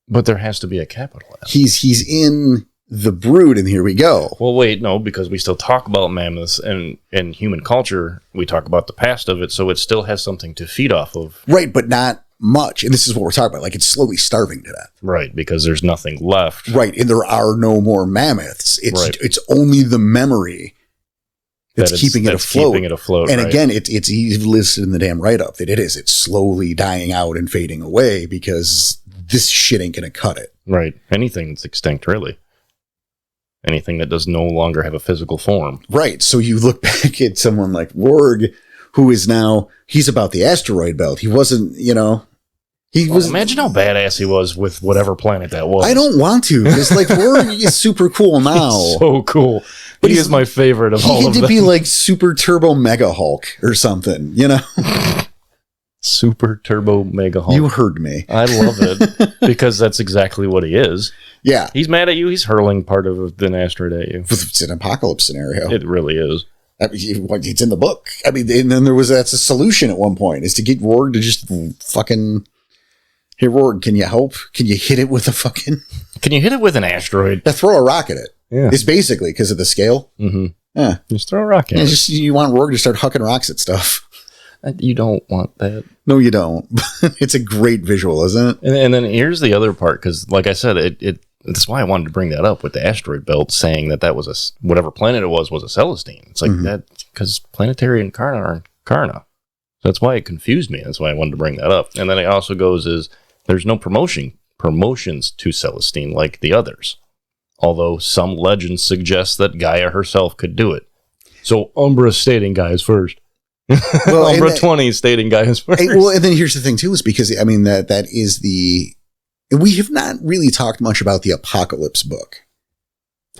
But there has to be a capital M. He's in the brood, and here we go. Well, wait, no, because we still talk about mammoths and human culture. We talk about the past of it, so it still has something to feed off of. Right, but not much. And this is what we're talking about. Like, it's slowly starving to death. Right, because there's nothing left. Right, and there are no more mammoths. It's only the memory that's keeping it afloat. And again, it's listed in the damn write-up that it's slowly dying out and fading away because this shit ain't going to cut it. Right. Anything that's extinct, really. Anything that does no longer have a physical form. Right. So you look back at someone like Rorg, who is now, he's about the asteroid belt. He wasn't, imagine how badass he was with whatever planet that was. I don't want to. It's like Rorg is super cool now. He's so cool. But he is my favorite of all of them. He could be like Super Turbo Mega Hulk or something, Super Turbo Mega Hulk. You heard me. I love it because that's exactly what he is. Yeah. He's mad at you. He's hurling part of an asteroid at you. It's an apocalypse scenario. It really is. I mean, it's in the book. I mean, and then that's a solution at one point is to get Rorg to just fucking, hey, Rorg, can you help? Can you hit it with Can you hit it with an asteroid? Throw a rock at it. Yeah. It's basically because of the scale. Mm-hmm. Yeah. Just throw a rock at it. You want Rorg to start hucking rocks at stuff. You don't want that. No, you don't. It's a great visual, isn't it? And then here's the other part, because like I said, that's why I wanted to bring that up with the asteroid belt, saying that was whatever planet it was a Celestine. It's like that, because planetary and Incarna are Incarna. So that's why it confused me. That's why I wanted to bring that up. And then it also goes there's no promotions to Celestine like the others. Although some legends suggest that Gaia herself could do it. So Umbra stating Gaia's first. Well, Umbra 20 stating Gaia's first. And then here's the thing too, is because that is we have not really talked much about the Apocalypse book.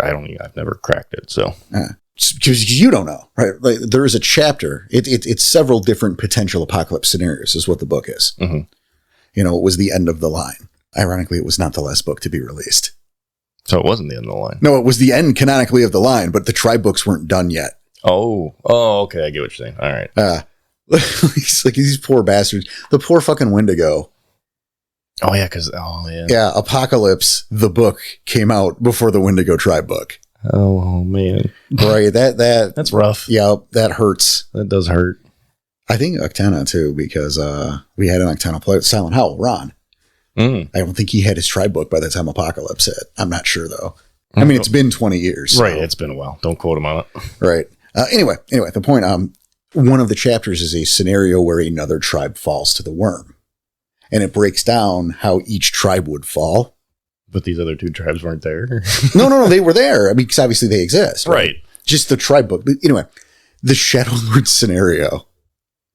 I've never cracked it, so. Because you don't know, right? Like, there is a chapter. It's several different potential apocalypse scenarios is what the book is. Mm-hmm. It was the end of the line. Ironically, it was not the last book to be released. So it wasn't the end of the line. No, it was the end canonically of the line, but the tribe books weren't done yet. Oh, okay. I get what you're saying. All right. He's like these poor bastards. The poor fucking Wendigo. Oh yeah, Yeah, Apocalypse, the book, came out before the Wendigo Tribe book. Oh man. Right, that's rough. Yeah, that hurts. That does hurt. I think Octana too, because we had an Octana player, Silent Hell, Ron. I don't think he had his tribe book by the time Apocalypse hit. I'm not sure though. I mean, it's been 20 years. So. Right, it's been a while. Don't quote him on it. Right. Anyway, the point, one of the chapters is a scenario where another tribe falls to the worm. And it breaks down how each tribe would fall. But these other two tribes weren't there. No, they were there. I mean, because obviously they exist. Right. Just the tribe book. But anyway, the Shadow Lord scenario.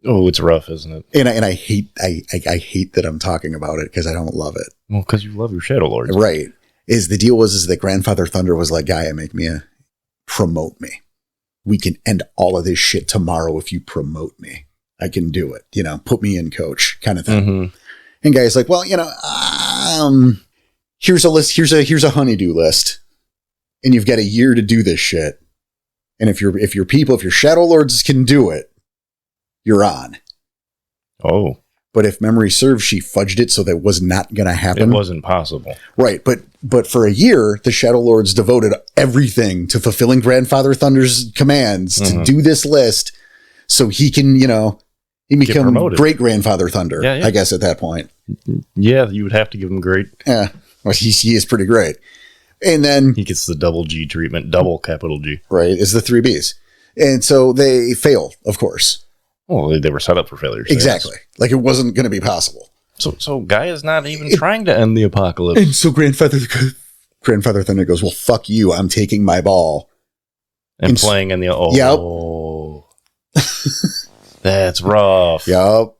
Oh, it's rough, isn't it? And I hate that I'm talking about it because I don't love it. Well, because you love your Shadow Lords. Right. The deal was that Grandfather Thunder was like, Gaia, promote me. We can end all of this shit tomorrow if you promote me. I can do it. Put me in, coach, kind of thing. Mm-hmm. And Gaia's like, well, here's a list. Here's a honeydew list, and you've got a year to do this shit. And if your Shadow Lords can do it, you're on. Oh. But if memory serves, she fudged it so that was not going to happen. It wasn't possible. Right. But for a year, the Shadow Lords devoted everything to fulfilling Grandfather Thunder's commands to do this list so he can, he become great Grandfather Thunder, I guess, at that point. Yeah, you would have to give him great. Yeah. Well, he is pretty great. And then he gets the double G treatment, double capital G. Right. Is the 3 Bs. And so they fail, of course. Well, they were set up for failure. Exactly. Like it wasn't going to be possible. So Gaia's not even trying to end the apocalypse. And so Grandfather Thunder goes, well, fuck you. I'm taking my ball. And playing in the... Oh. Yep. That's rough. Yep.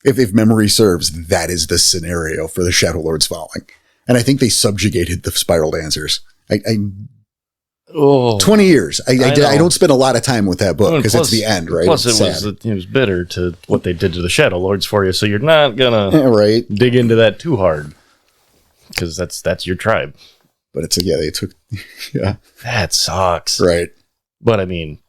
If memory serves, that is the scenario for the Shadow Lords falling. And I think they subjugated the Spiral Dancers. 20 years. I don't spend a lot of time with that book because it's the end, right? Plus, it was bitter to what they did to the Shadow Lords for you, so you're not gonna dig into that too hard because that's your tribe. But they took that sucks, right? But I mean,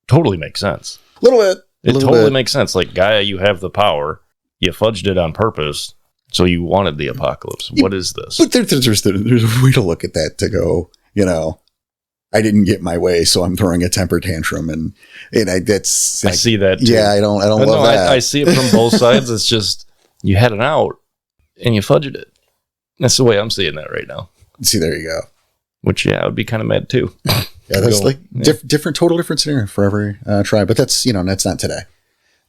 totally makes sense. A little bit. It totally makes sense. Like Gaia, you have the power. You fudged it on purpose, so you wanted the apocalypse. What is this? But there's a way to look at that to go, I didn't get my way, so I'm throwing a temper tantrum, and I see that too. Yeah, I don't love that. I see it from both sides. It's just you had an out and you fudged it. That's the way I'm seeing that right now. See, there you go. Which I would be kind of mad too. Yeah, that's total different scenario for every tribe. But that's that's not today.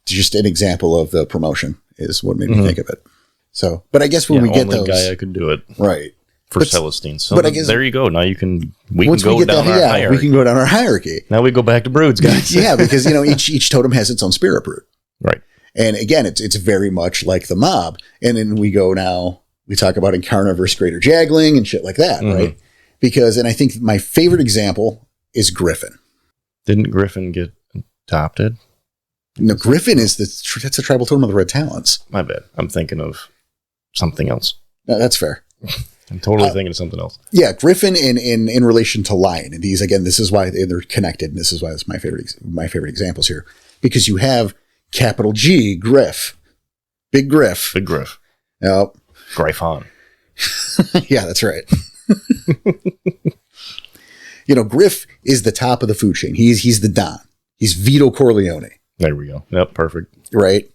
It's just an example of the promotion is what made me think of it. So, but I guess when we get those, Gaia could do it, right? For Celestine. So but I guess, there you go. Now we can go down our hierarchy. We can go down our hierarchy. Now we go back to broods, guys. Yeah, because each totem has its own spirit brood. Right. And again, it's very much like the mob. And then we talk about Incarna versus Greater Jagling and shit like that, right? Because, and I think my favorite example is Griffin. Didn't Griffin get adopted? No, Griffin that's a tribal totem of the Red Talons. My bad. I'm thinking of something else. No, that's fair. I'm totally thinking of something else. Yeah, Griffin in relation to Lion. And these, again, this is why they're connected. And this is why it's my favorite examples here. Because you have capital G, Griff. Big Griff. Big Griff. Yep. Gryphon. Yeah, that's right. Griff is the top of the food chain. He's the Don. He's Vito Corleone. There we go. Yep, perfect. Right.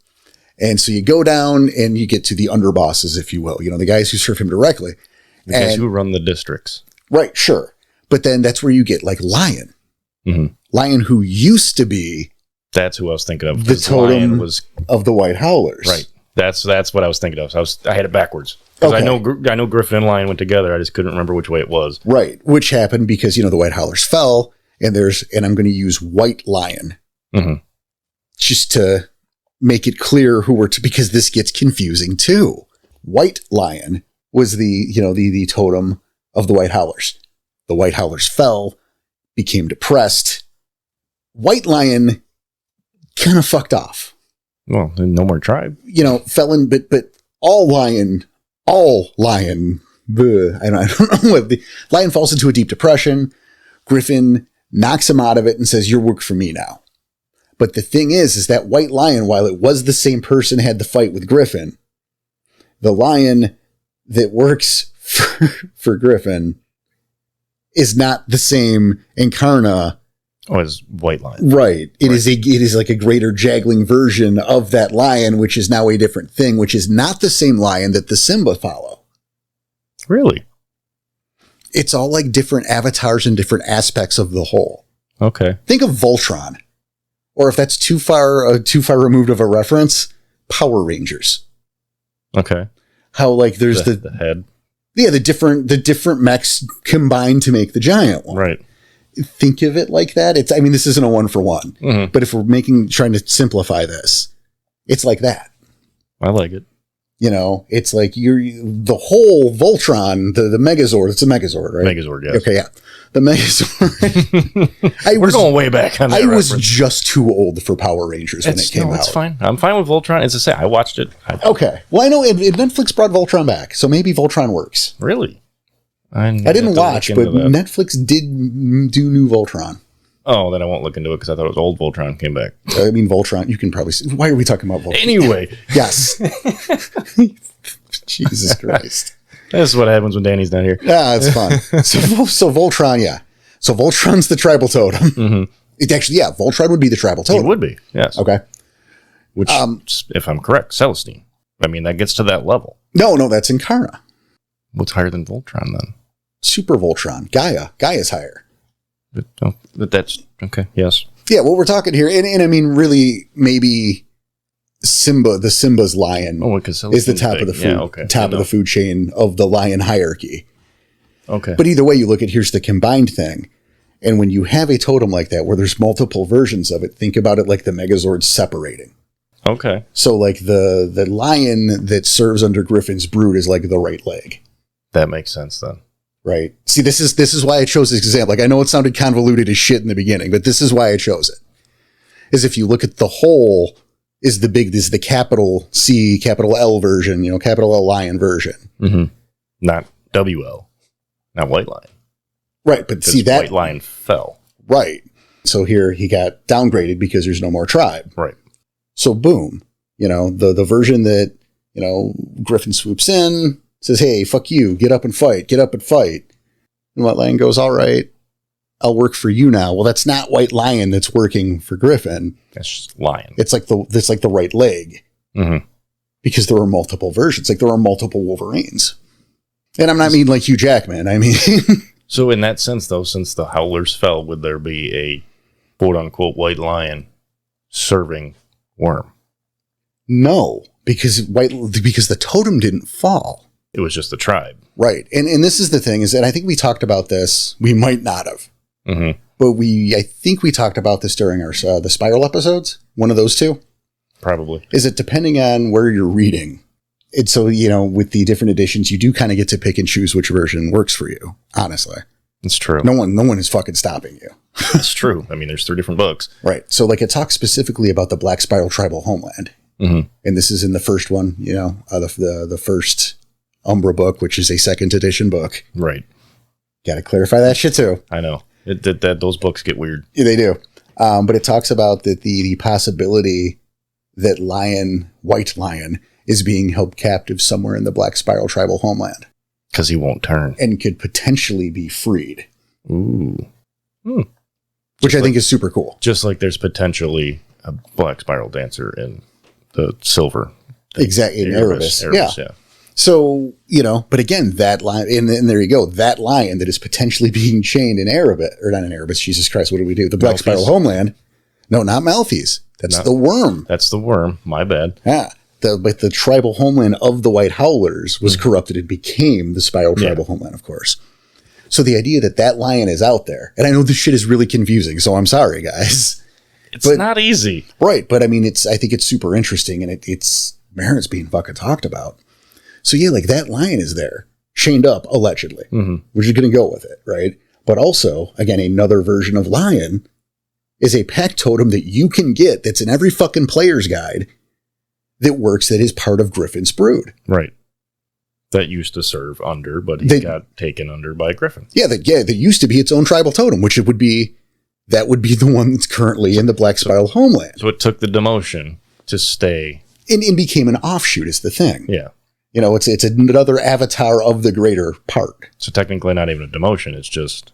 And so you go down and you get to the underbosses, if you will, the guys who serve him directly. The guys who run the districts. Right, sure. But then that's where you get like Lion. Mm-hmm. Lion, who used to be... That's who I was thinking of. The totem of the White Howlers. Right. That's what I was thinking of. I had it backwards. Because I know Griffin and Lion went together. I just couldn't remember which way it was. Right. Which happened because, the White Howlers fell, and I'm going to use White Lion. Mm-hmm. Just to make it clear because this gets confusing too. White Lion was the totem of the White Howlers. The White Howlers fell, became depressed. White Lion kind of fucked off. Well, no more tribe. Fell in, but all lion, I don't know what Lion falls into a deep depression. Griffin knocks him out of it and says, "Your work for me now." But the thing is that white lion, while it was the same person had the fight with Griffin, the lion that works for Griffin is not the same Incarna. Oh, it's white lion. Right. It is like a greater jaggling version of that lion, which is now a different thing, which is not the same lion that the Simba follow. Really? It's all like different avatars and different aspects of the whole. Okay. Think of Voltron. Or if that's too far removed of a reference, Power Rangers. Okay. How like there's the head. Yeah, the different mechs combined to make the giant one. Right. Think of it like that. This isn't a 1-for-1. Mm-hmm. But if we're trying to simplify this, it's like that. I like it. It's like the whole Voltron, the Megazord. It's a Megazord, right? Megazord, yes. Okay, yeah. The Megazord. We're going way back on that was reference. just too old for Power Rangers when it came out. It's fine. I'm fine with Voltron. As I say, I watched it. Okay. Well, I know Netflix brought Voltron back, so maybe Voltron works. Really? I didn't watch, but Netflix did do new Voltron. Oh, then I won't look into it because I thought it was old Voltron came back. Voltron, you can probably see. Why are we talking about Voltron? Anyway. Yes. Jesus Christ. This is what happens when Danny's not here. Yeah, it's fun. So Voltron, yeah. So Voltron's the tribal totem. Mm-hmm. It actually, yeah, Voltron would be the tribal totem. It would be, yes. Okay. Which, if I'm correct, Celestine. That gets to that level. No, that's Incarna. What's higher than Voltron, then? Super Voltron. Gaia. Gaia's higher. But that's, okay, yes. Yeah, what we're talking here, and really, maybe Simba's lion is the top of the food, of the food chain of the lion hierarchy. Okay. But either way you look at, here's the combined thing. And when you have a totem like that, where there's multiple versions of it, think about it like the Megazord separating. Okay. So like the lion that serves under Griffin's brood is like the right leg. That makes sense then. Right. See, this is why I chose this example. Like, I know it sounded convoluted as shit in the beginning, but this is why I chose it. Is if you look at the whole, is the capital C, capital L version, capital L lion version. Mm-hmm. Not WL. Not White Lion. Right, but see that White Lion fell. Right. So here he got downgraded because there's no more tribe. Right. So boom, the version that, Griffin swoops in, says, hey, fuck you, get up and fight. And White Lion goes, all right, I'll work for you now. Well, that's not White Lion that's working for Griffin. That's just Lion. It's like the right leg. Mm-hmm. Because there are multiple versions. Like there are multiple Wolverines. And I'm not mean like Hugh Jackman. I mean... So in that sense, though, since the Howlers fell, would there be a quote-unquote White Lion serving Worm? No, because the totem didn't fall. It was just the tribe. Right. And this is the thing, is that I think we talked about this. We might not have. Mm-hmm. But I think we talked about this during our the Spiral episodes. One of those two. Probably. Is it depending on where you're reading? It's so, with the different editions, you do kind of get to pick and choose which version works for you, honestly. It's true. No one is fucking stopping you. It's true. There's 3 different books. Right. So, like, it talks specifically about the Black Spiral Tribal Homeland. Mm-hmm. And this is in the first one, the first Umbra book, which is a 2nd edition book. Right. Got to clarify that shit, too. I know. Those books get weird. Yeah, they do. But it talks about that the possibility that White Lion, is being held captive somewhere in the Black Spiral Tribal Homeland. Because he won't turn. And could potentially be freed. Ooh. Which I think is super cool. Just like there's potentially a Black Spiral Dancer in the silver. Exactly, in Erebus. Yeah. So, but again, that lion, and there you go, that lion that is potentially being chained in Erebus, or not in Erebus, Jesus Christ, what do we do? The Black Spiral Homeland. No, not Malphys. That's the worm. That's the worm. My bad. Yeah. But the tribal homeland of the White Howlers was corrupted and became the Spiral Tribal Homeland, of course. So the idea that lion is out there, and I know this shit is really confusing, so I'm sorry, guys. It's not easy. Right, but I think it's super interesting, and it's merits being fucking talked about. So yeah, like that lion is there, chained up, allegedly. Mm-hmm. We're just going to go with it, right? But also, again, another version of lion is a pack totem that you can get that's in every fucking player's guide that is part of Griffin's brood. Right. That used to serve under, but he got taken under by Griffin. Yeah, that used to be its own tribal totem, which it would be that would be the one that's currently in the Black Spiral homeland. So it took the demotion to stay. And became an offshoot is the thing. Yeah. It's another avatar of the greater part. So technically not even a demotion. It's just...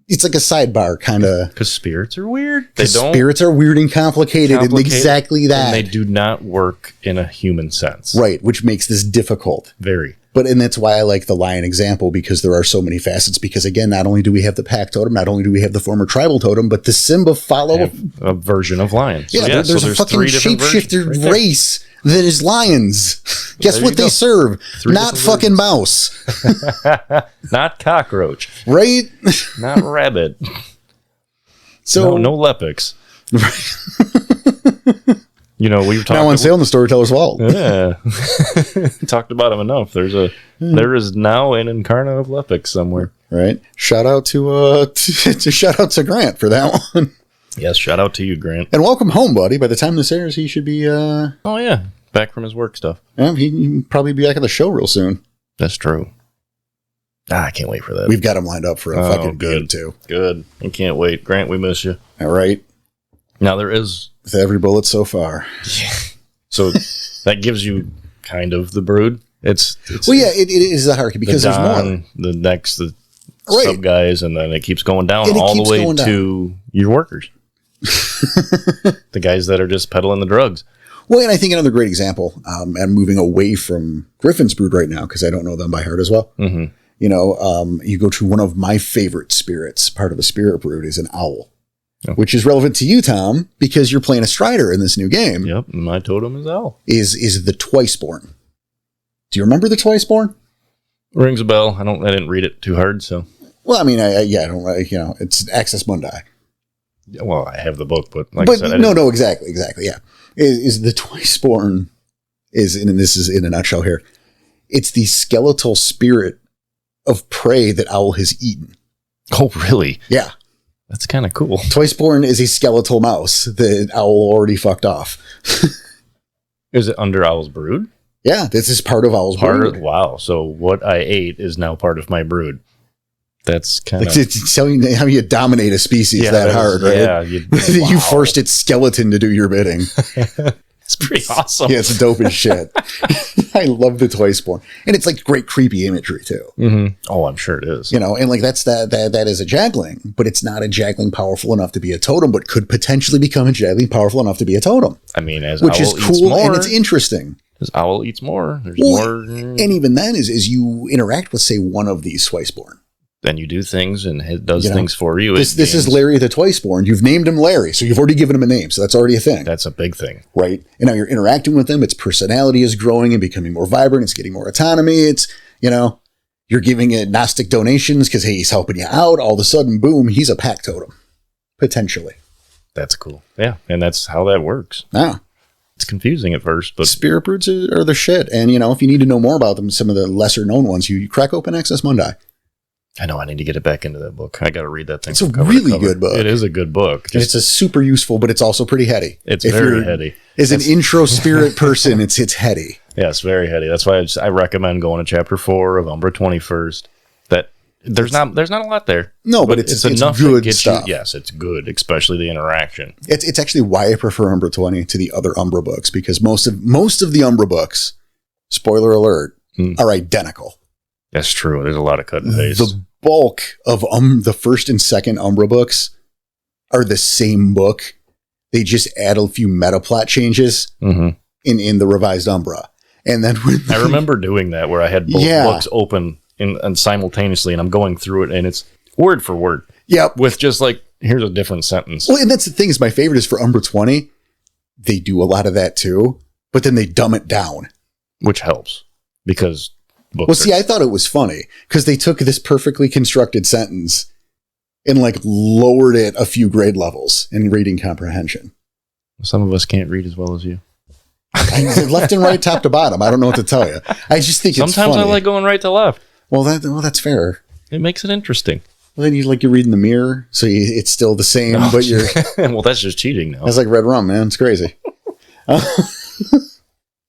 It's like a sidebar kind of... Because spirits are weird. Spirits are weird and complicated and exactly that. And they do not work in a human sense. Right, which makes this difficult. Very. And that's why I like the lion example, because there are so many facets. Because again, not only do we have the pack totem, not only do we have the former tribal totem, but the Simba follow a version of lion. So there's a fucking shapeshifter race that is lions. Guess what they serve? Not fucking mouse. Not cockroach. Right? Not rabbit. So no Lepics. We were talking now on sale in the Storyteller's Vault. Yeah, talked about them enough. There is now an incarnate of Lepic somewhere. Right. Shout out to shout out to Grant for that one. Yes, shout out to you, Grant, and welcome home, buddy. By the time this airs, he should be. Oh yeah, back from his work stuff. Yeah, he'll probably be back at the show real soon. That's true. I can't wait for that. We've got him lined up for a fucking good too. Good. I can't wait, Grant. We miss you. All right. Now there is. With every bullet so far. Yeah. So that gives you kind of the brood. It's it is the hierarchy because there's more. The next, sub guys, and then it keeps going down all the way to your workers. The guys that are just peddling the drugs. Well, and I think another great example, I'm moving away from Griffin's brood right now because I don't know them by heart as well. Mm-hmm. You go to one of my favorite spirits, part of a spirit brood is an owl. Oh. Which is relevant to you, Tom, because you're playing a Strider in this new game. Yep, my totem is owl. Is the Twiceborn. Do you remember the Twiceborn? Rings a bell. I didn't read it too hard, so. Well, I mean, I don't like, it's Access Mundi. Well, I have the book, but I said, exactly, yeah. Is the Twiceborn and this is in a nutshell here. It's the skeletal spirit of prey that owl has eaten. Oh, really? Yeah. That's kind of cool. Twiceborn is a skeletal mouse that owl already fucked off. Is it under Owl's brood? Yeah, this is part of Owl's brood. Wow. So what I ate is now part of my brood. That's kind of... It's telling you how you dominate a species that hard, right? Yeah. You forced its skeleton to do your bidding. It's pretty awesome. Yeah, it's dope as shit. I love the Twiceborn. And it's like great creepy imagery too. Mm-hmm. Oh, I'm sure it is. And like that is a Jagling, but it's not a Jagling powerful enough to be a totem, but could potentially become a Jagling powerful enough to be a totem. I mean, which is cool and it's interesting. As owl eats more, there's more. And even then is you interact with, say, one of these Twiceborn. Then you do things and it does things for you. This is Larry the Twiceborn. You've named him Larry, so you've already given him a name. So that's already a thing. That's a big thing. Right. And now you're interacting with him. Its personality is growing and becoming more vibrant. It's getting more autonomy. It's, you're giving it Gnostic donations because, hey, he's helping you out. All of a sudden, boom, he's a pack totem. Potentially. That's cool. Yeah. And that's how that works. Yeah. It's confusing at first, but spirit broods are the shit. And, if you need to know more about them, some of the lesser known ones, you crack open Access Mundi. I know I need to get it back into that book. I got to read that thing. It's a really good book. It is a good book. It's a super useful, but it's also pretty heady. It's very heady. As an intro spirit person, it's heady. Yeah, it's very heady. That's why I recommend going to chapter 4 of Umbra 21st. That there's not a lot there. No, but it's enough good to get stuff. Yes, it's good, especially the interaction. It's actually why I prefer Umbra 20 to the other Umbra books, because most of the Umbra books, spoiler alert, are identical. That's true. There's a lot of cut and paste. The bulk of the first and second Umbra books are the same book. They just add a few meta plot changes in the revised Umbra. And then I remember doing that where I had both books open and simultaneously, and I'm going through it, and it's word for word. Yep. With just like, here's a different sentence. Well, and that's the thing is my favorite is for Umbra 20. They do a lot of that too, but then they dumb it down. Which helps because I thought it was funny because they took this perfectly constructed sentence and lowered it a few grade levels in reading comprehension. Some of us can't read as well as you. Left and right, top to bottom. I don't know what to tell you. I just think sometimes it's funny. I like going right to left. Well, that's fair. It makes it interesting. Well, then you read in the mirror, so it's still the same, but you're... Well, that's just cheating now. That's like red rum, man. It's crazy.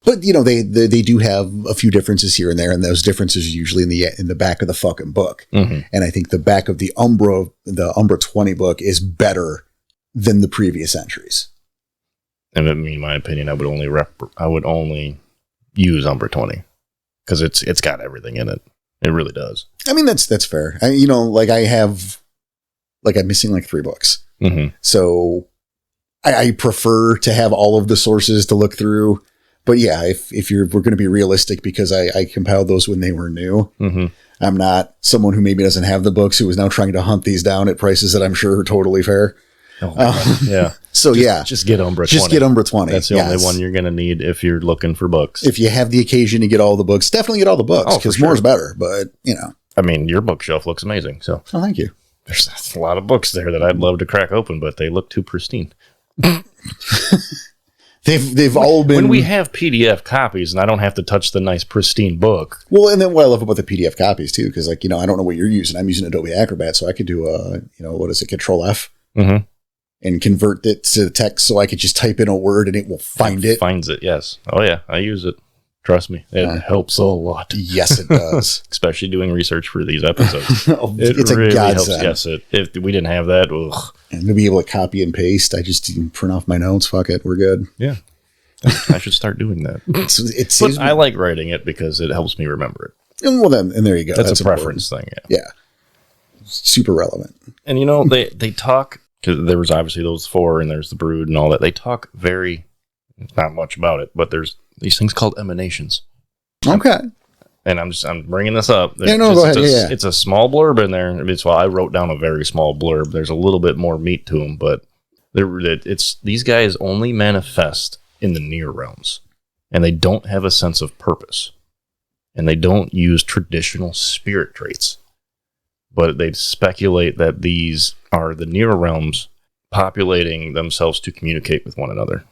But they do have a few differences here and there, and those differences are usually in the back of the fucking book. Mm-hmm. And I think the back of the Umbra 20 book is better than the previous entries. And I mean, in my opinion, I would only use Umbra 20 because it's got everything in it. It really does. I mean, that's fair. I'm missing like 3 books. Mm-hmm. So I prefer to have all of the sources to look through. But yeah, if we're going to be realistic, because I compiled those when they were new. Mm-hmm. I'm not someone who maybe doesn't have the books who is now trying to hunt these down at prices that I'm sure are totally fair. Oh, yeah. So just get Umbra 20. Just get Umbra 20. That's the only one you're going to need if you're looking for books. If you have the occasion to get all the books, definitely get all the books, because more is better. But, I mean, your bookshelf looks amazing. So, oh, thank you. There's a lot of books there that I'd love to crack open, but they look too pristine. They've all been. When we have PDF copies and I don't have to touch the nice pristine book. Well, and then what I love about the PDF copies too, because I don't know what you're using. I'm using Adobe Acrobat, so I could do Control F, mm-hmm. and convert it to text, so I could just type in a word and it will find it. Finds it, yes. Oh yeah, I use it. Trust me, it helps a lot. Yes, it does. Especially doing research for these episodes. It's really a godsend. Helps. Yes, if we didn't have that, ugh. And to be able to copy and paste, I just print off my notes. Fuck it, we're good. Yeah, I should start doing that. But I like writing it because it helps me remember it. And and there you go. That's a preference thing. Yeah, super relevant. And they talk, because there was obviously those 4, and there's the brood and all that. They talk not much about it, but there's these things called emanations. Okay. And I'm bringing this up. Yeah, no, go ahead. It's a small blurb in there. I wrote down a very small blurb. There's a little bit more meat to them, but these guys only manifest in the near realms, and they don't have a sense of purpose, and they don't use traditional spirit traits. But they speculate that these are the near realms populating themselves to communicate with one another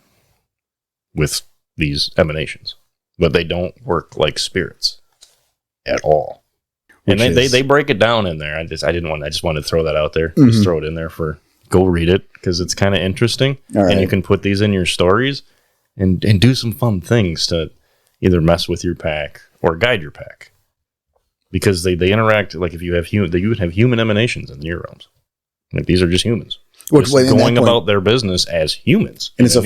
with these emanations, but they don't work like spirits at all. And they break it down in there. I just wanted to throw that out there. Mm-hmm. Just throw it in there go read it, because it's kind of interesting. Right. And you can put these in your stories and do some fun things to either mess with your pack or guide your pack, because they interact. Like if you have you would have human emanations in the near realms. Like these are just humans. Going about their business as humans. And it's a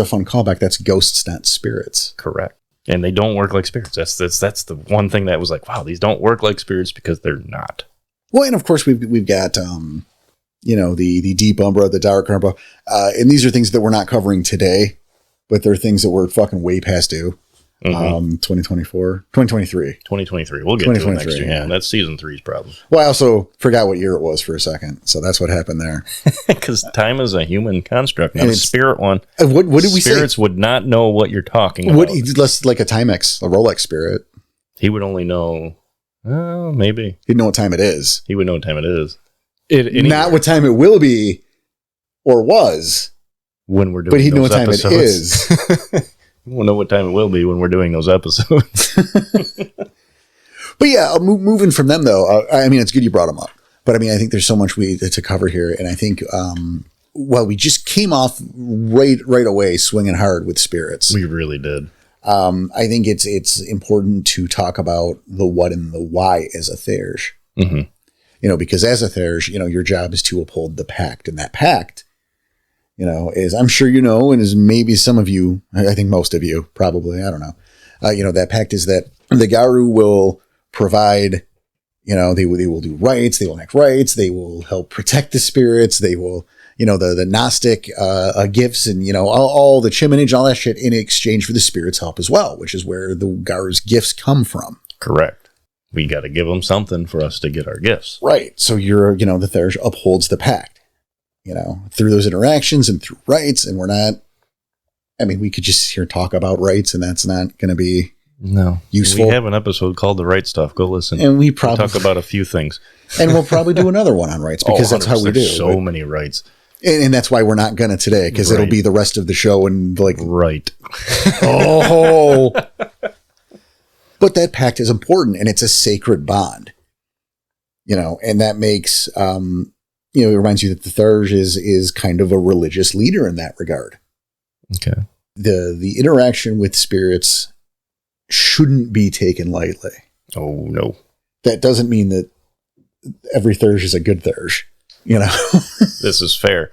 fun callback. That's ghosts, not spirits. Correct. And they don't work like spirits. That's the one thing that was like, wow, these don't work like spirits because they're not. Well, and of course we've got the deep umbra, the dark umbra, and these are things that we're not covering today, but they're things that we're fucking way past due. Mm-hmm. 2023. We'll get to it next year. Yeah, that's season 3's problem. Well, I also forgot what year it was for a second, so that's what happened there. Because time is a human construct, not a spirit one. What did we say? Spirits would not know what you're talking about. Less like a Timex, a Rolex spirit. He would only know. Maybe he'd know what time it is. He would know what time it is. Not what time it will be, or was when we're doing. But he'd know what time episodes. It is. We'll know what time it will be when we're doing those episodes. But yeah, moving from them though, I mean, it's good you brought them up. But I mean, I think there's so much to cover here, and I think we just came off right away swinging hard with spirits. We really did. I think it's important to talk about the what and the why as a Theurge. Mm-hmm. Because as a Theurge, your job is to uphold the pact, and that pact, is, I'm sure and as maybe some of you, I think most of you probably, I don't know, that pact is that the Garu will provide, they will do rites, they will enact rites, they will help protect the spirits, they will, the Gnostic gifts and, all the chiminage, all that shit in exchange for the spirits' help as well, which is where the Garu's gifts come from. Correct. We got to give them something for us to get our gifts. Right. So the Theurge upholds the pact. Through those interactions and through rights, and we could just sit here and talk about rights, and that's not going to be useful. We have an episode called The Right Stuff. Go listen. And we probably talk about a few things. And we'll probably do another one on rights, because that's how we do. So many rights. And that's why we're not going to today, because it'll be the rest of the show and Right. Oh. But that pact is important, and it's a sacred bond. And that makes... it reminds you that the Theurge is kind of a religious leader in that regard. Okay. the interaction with spirits shouldn't be taken lightly. Oh, no. That doesn't mean that every Theurge is a good Theurge, you know? This is fair.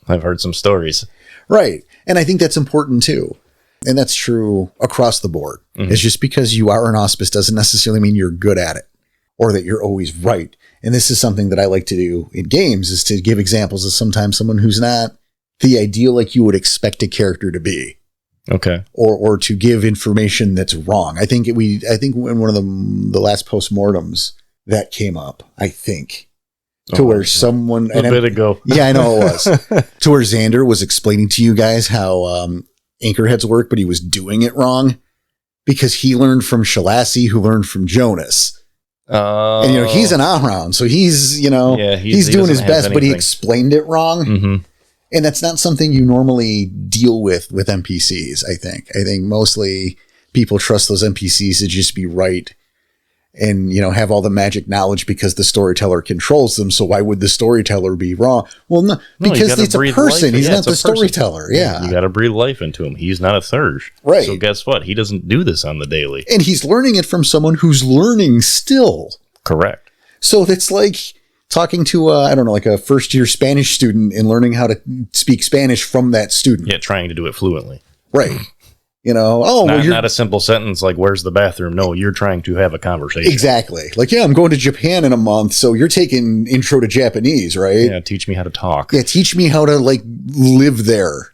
I've heard some stories. Right. And I think that's important too. And that's true across the board. Mm-hmm. It's just because you are an auspice doesn't necessarily mean you're good at it or that you're always right. And this is something that I like to do in games, is to give examples of sometimes someone who's not the ideal like you would expect a character to be. Okay. Or to give information that's wrong. I think in one of the last postmortems that came up, I think. To where someone a bit ago. Yeah, I know it was. To where Xander was explaining to you guys how anchorheads work, but he was doing it wrong because he learned from Shalassi, who learned from Jonas. And he's an Ahround, so he's he's doing his best, but he explained it wrong. Mm-hmm. And that's not something you normally deal with NPCs, I think. I think mostly people trust those NPCs to just be right and, have all the magic knowledge because the storyteller controls them. So why would the storyteller be wrong? Well, no, because it's a person. He's not the storyteller. Yeah. You got to breathe life into him. He's not a Theurge. Right. So guess what? He doesn't do this on the daily. And he's learning it from someone who's learning still. Correct. So it's like talking to, like a first-year Spanish student and learning how to speak Spanish from that student. Yeah, trying to do it fluently. Right. Not a simple sentence like, where's the bathroom? No, you're trying to have a conversation. Exactly. Like, I'm going to Japan in a month, so you're taking intro to Japanese, right? Yeah, teach me how to talk. Yeah, teach me how to, live there.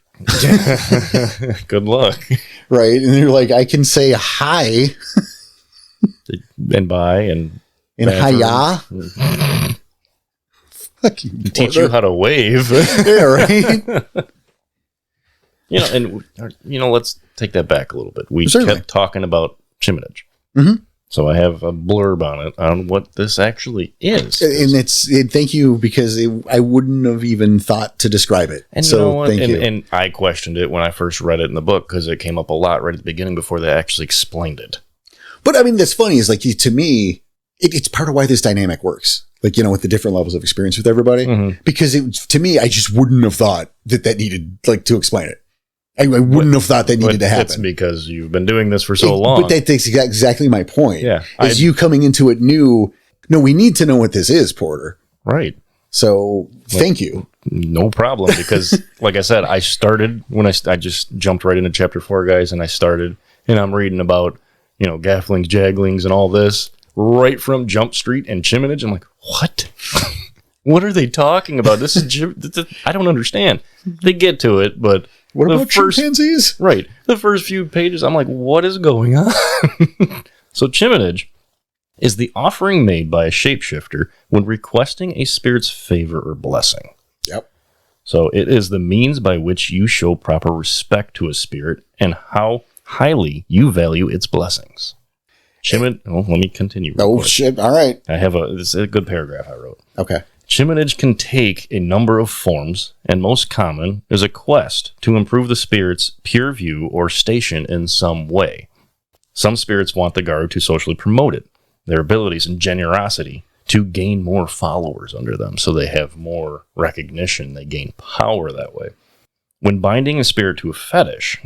Good luck. Right? And you're like, I can say hi. And bye, and hiya. Teach you how to wave. Yeah, right? Let's take that back a little bit. We Certainly. kept talking about chiminage. Mm-hmm. So I have a blurb on it on what this actually is. And thank you, because I wouldn't have even thought to describe it. And so thank you. And I questioned it when I first read it in the book because it came up a lot right at the beginning before they actually explained it. But I mean, that's funny is to me, it's part of why this dynamic works. With the different levels of experience with everybody, because to me, I just wouldn't have thought that needed to explain it. I wouldn't have thought that needed to happen. It's because you've been doing this for so long. But that's exactly my point. Yeah. You coming into it new. No, we need to know what this is, Porter. Right. So thank you. No problem. Because like I said, I started when I just jumped right into chapter 4, guys. And I started and I'm reading about, gafflings, jaglings and all this right from Jump Street and Chiminage. I'm like, what? What are they talking about? This is, I don't understand. They get to it, but what about chimpanzees? Right. The first few pages, I'm like, what is going on? So chiminage is the offering made by a shapeshifter when requesting a spirit's favor or blessing. Yep. So it is the means by which you show proper respect to a spirit and how highly you value its blessings. Let me continue. Oh, shit. All right. This is a good paragraph I wrote. Okay. Chiminage can take a number of forms, and most common is a quest to improve the spirit's pure view or station in some way. Some spirits want the guard to socially promote it, their abilities and generosity, to gain more followers under them, so they have more recognition, they gain power that way. When binding a spirit to a fetish,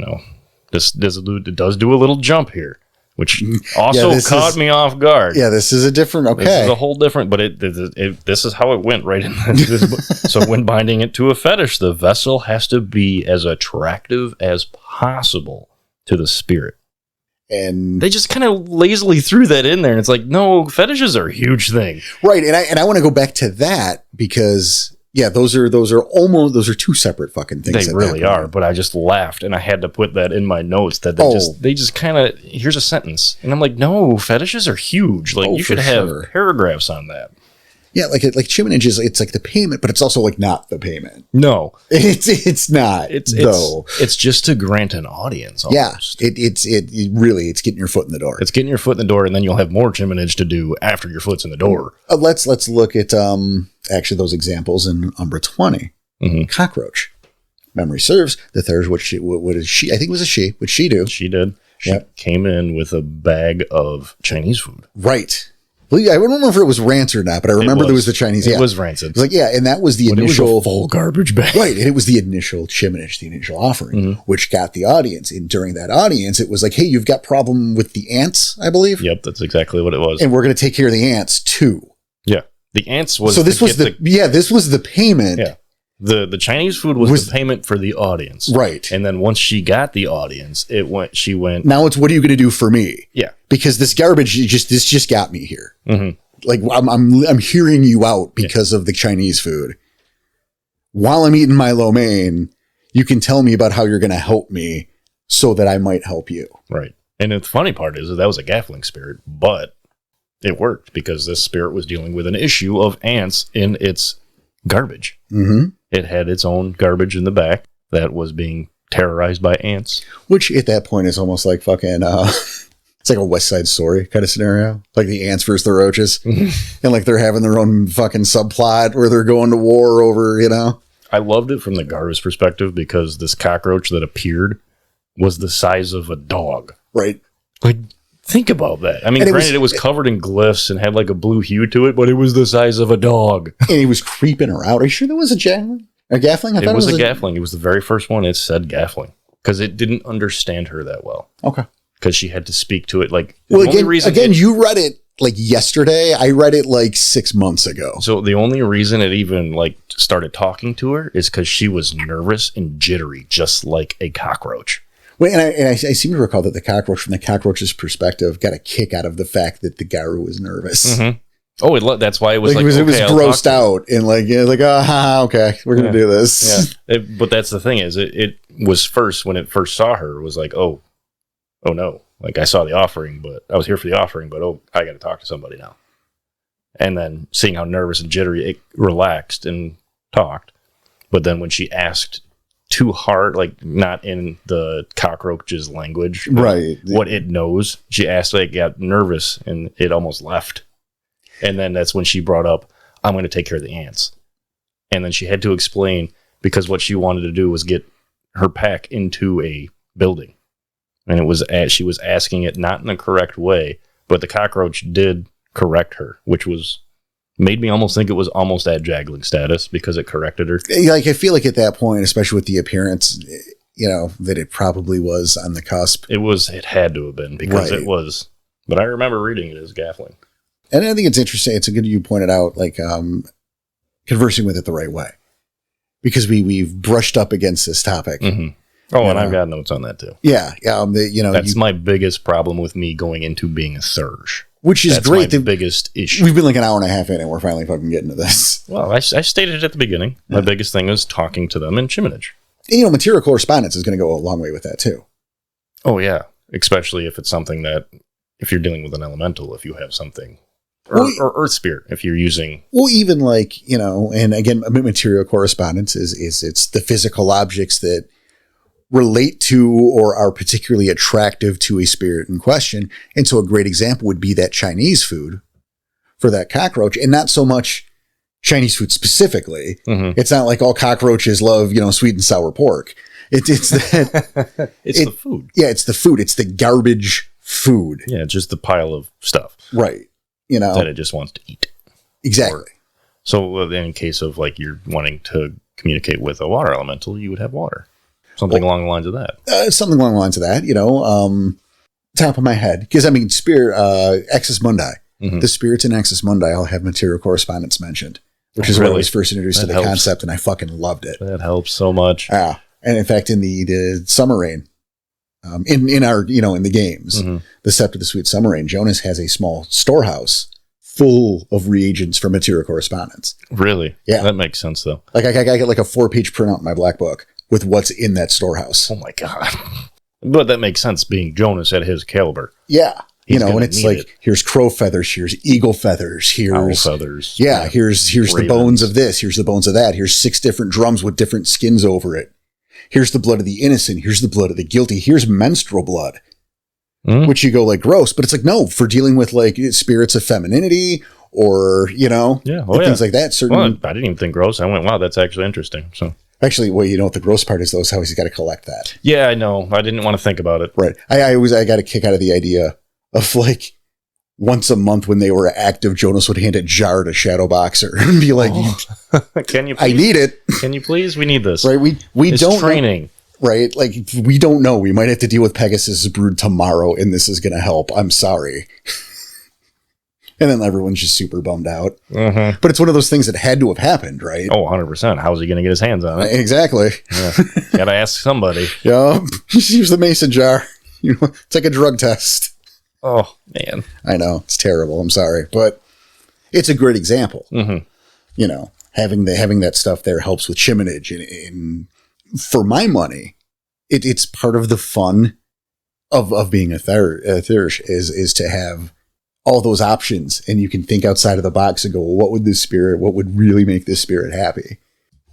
this does do a little jump here, which also caught me off guard. Yeah, this is a different, okay. This is a whole different, but this is how it went right into this book. So when binding it to a fetish, the vessel has to be as attractive as possible to the spirit. And they just kind of lazily threw that in there. And it's like, no, fetishes are a huge thing. Right. And I want to go back to that because... Yeah, those are two separate fucking things. They really are, but I just laughed and I had to put that in my notes that they just kind of, here's a sentence. And I'm like, no, fetishes are huge. Like you should have paragraphs on that. Yeah, like chiminage is it's like the payment, but it's also like not the payment. No. It's not. It's just to grant an audience almost. Yeah. It's getting your foot in the door. It's getting your foot in the door, and then you'll have more chiminage to do after your foot's in the door. Let's look at actually those examples in Umbra 20. Mm-hmm. Cockroach. Memory serves, the Theurge, what did she I think it was a she, what she do? She did. She came in with a bag of Chinese food. Right. I don't remember if it was Rance or not, but I remember there was the Chinese. It was Rancid. It was like, yeah, and that was the initial. It was a full garbage bag. Right, and it was the initial chiminage, the initial offering, which got the audience. And during that audience, it was like, hey, you've got problem with the ants, I believe. Yep, that's exactly what it was. And we're going to take care of the ants, too. Yeah, the ants was... So this was this was the payment. Yeah. The Chinese food was the payment for the audience. Right. And then once she got the audience, she went... Now it's, what are you going to do for me? Yeah. Because this garbage, this just got me here. Mm-hmm. Like, I'm hearing you out because of the Chinese food. While I'm eating my lo mein, you can tell me about how you're going to help me so that I might help you. Right. And the funny part is that was a gaffling spirit, but it worked because this spirit was dealing with an issue of ants in its garbage. Mm-hmm. It had its own garbage in the back that was being terrorized by ants. Which at that point is almost like fucking, it's like a West Side Story kind of scenario. Like the ants versus the roaches. And like they're having their own fucking subplot where they're going to war over, you know? I loved it from the garbage perspective because this cockroach that appeared was the size of a dog. Right. Like, think about that. I mean, granted, it was covered in glyphs and had like a blue hue to it, but it was the size of a dog. And he was creeping her out. Are you sure there was a gaffling? A gaffling? It was a gaffling. It was the very first one. It said gaffling because it didn't understand her that well. Okay. Because she had to speak to it. Like, well, again, you read it like yesterday. I read it like 6 months ago. So the only reason it even like started talking to her is because she was nervous and jittery, just like a cockroach. Wait, and I seem to recall that the cockroach, from the cockroach's perspective, got a kick out of the fact that the Garu was nervous. Mm-hmm. Oh, that's why it was it was grossed out and okay, we're gonna do this. Yeah, but that's the thing is, it was first when it first saw her, it was like, oh no, like I saw the offering, but I was here for the offering, but I got to talk to somebody now. And then seeing how nervous and jittery, it relaxed and talked. But then when she asked too hard, like not in the cockroach's language, right? What it knows. She asked, like, got nervous, and it almost left. And then that's when she brought up, "I'm going to take care of the ants." And then she had to explain because what she wanted to do was get her pack into a building, and it was she was asking it not in the correct way, but the cockroach did correct her, which was. Made me almost think it was almost at juggling status because it corrected her. Like, I feel like at that point, especially with the appearance, you know, that it probably was on the cusp. It had to have been because it was. But I remember reading it as gaffling. And I think it's interesting. It's a good you pointed out, like, conversing with it the right way. Because we've brushed up against this topic. Mm-hmm. Oh, and I've got notes on that too. Yeah. That's my biggest problem with me going into being a Theurge. Which is That's great. My biggest issue. We've been like an hour and a half in, and we're finally fucking getting to this. Well, I stated it at the beginning. My biggest thing is talking to them in chiminage. And, material correspondence is going to go a long way with that, too. Oh, yeah. Especially if it's something that, if you're dealing with an elemental, if you have something, or earth spirit, if you're using... Well, even like, and again, material correspondence is it's the physical objects that relate to or are particularly attractive to a spirit in question. And so a great example would be that Chinese food for that cockroach, and not so much Chinese food specifically. Mm-hmm. It's not like all cockroaches love, sweet and sour pork. It's that it's the food. Yeah, it's the food. It's the garbage food. Yeah, just the pile of stuff. Right. That it just wants to eat. Exactly. So in case of like you're wanting to communicate with a water elemental, you would have water. Something along the lines of that. Something along the lines of that, top of my head. Because, spirit, Axis Mundi. Mm-hmm. The spirits in Axis Mundi all have material correspondence mentioned, which is where I was first introduced to the concept, and I fucking loved it. That helps so much. Yeah. And in fact, in the Summer Rain, in our, in the games, the Sept of the Sweet Summer Rain, Jonas has a small storehouse full of reagents for material correspondence. Really? Yeah. That makes sense, though. Like, I got like a 4-page printout in my black book with what's in that storehouse. Oh my God. But that makes sense being Jonas at his caliber. Yeah. And it's like, here's crow feathers, here's eagle feathers, here's owl feathers. Yeah. Here's the bones of this, here's the bones of that. Here's 6 different drums with different skins over it. Here's the blood of the innocent. Here's the blood of the guilty. Here's menstrual blood, which you go like gross, but it's like, no, for dealing with like spirits of femininity or, things like that. Well, I didn't even think gross. I went, wow, that's actually interesting. So. Actually, well, what the gross part is, though, is how he's got to collect that. Yeah, I know. I didn't want to think about it. Right. I got a kick out of the idea of, like, once a month when they were active, Jonas would hand a jar to Shadowboxer and be like, "Can you? Please? I need it. Can you please? We need this." Right? We it's don't training. Know, right? Like we don't know. We might have to deal with Pegasus' brood tomorrow, and this is going to help. I'm sorry. And then everyone's just super bummed out. Mm-hmm. But it's one of those things that had to have happened, right? Oh, 100%. How's he going to get his hands on it? Exactly. Yeah. Got to ask somebody. Yeah. Just use the mason jar. It's like a drug test. Oh, man. I know. It's terrible. I'm sorry. But it's a great example. Mm-hmm. Having that stuff there helps with chiminage. And for my money, it's part of the fun of being a Theurge is to have all those options, and you can think outside of the box and go, well, what would really make this spirit happy?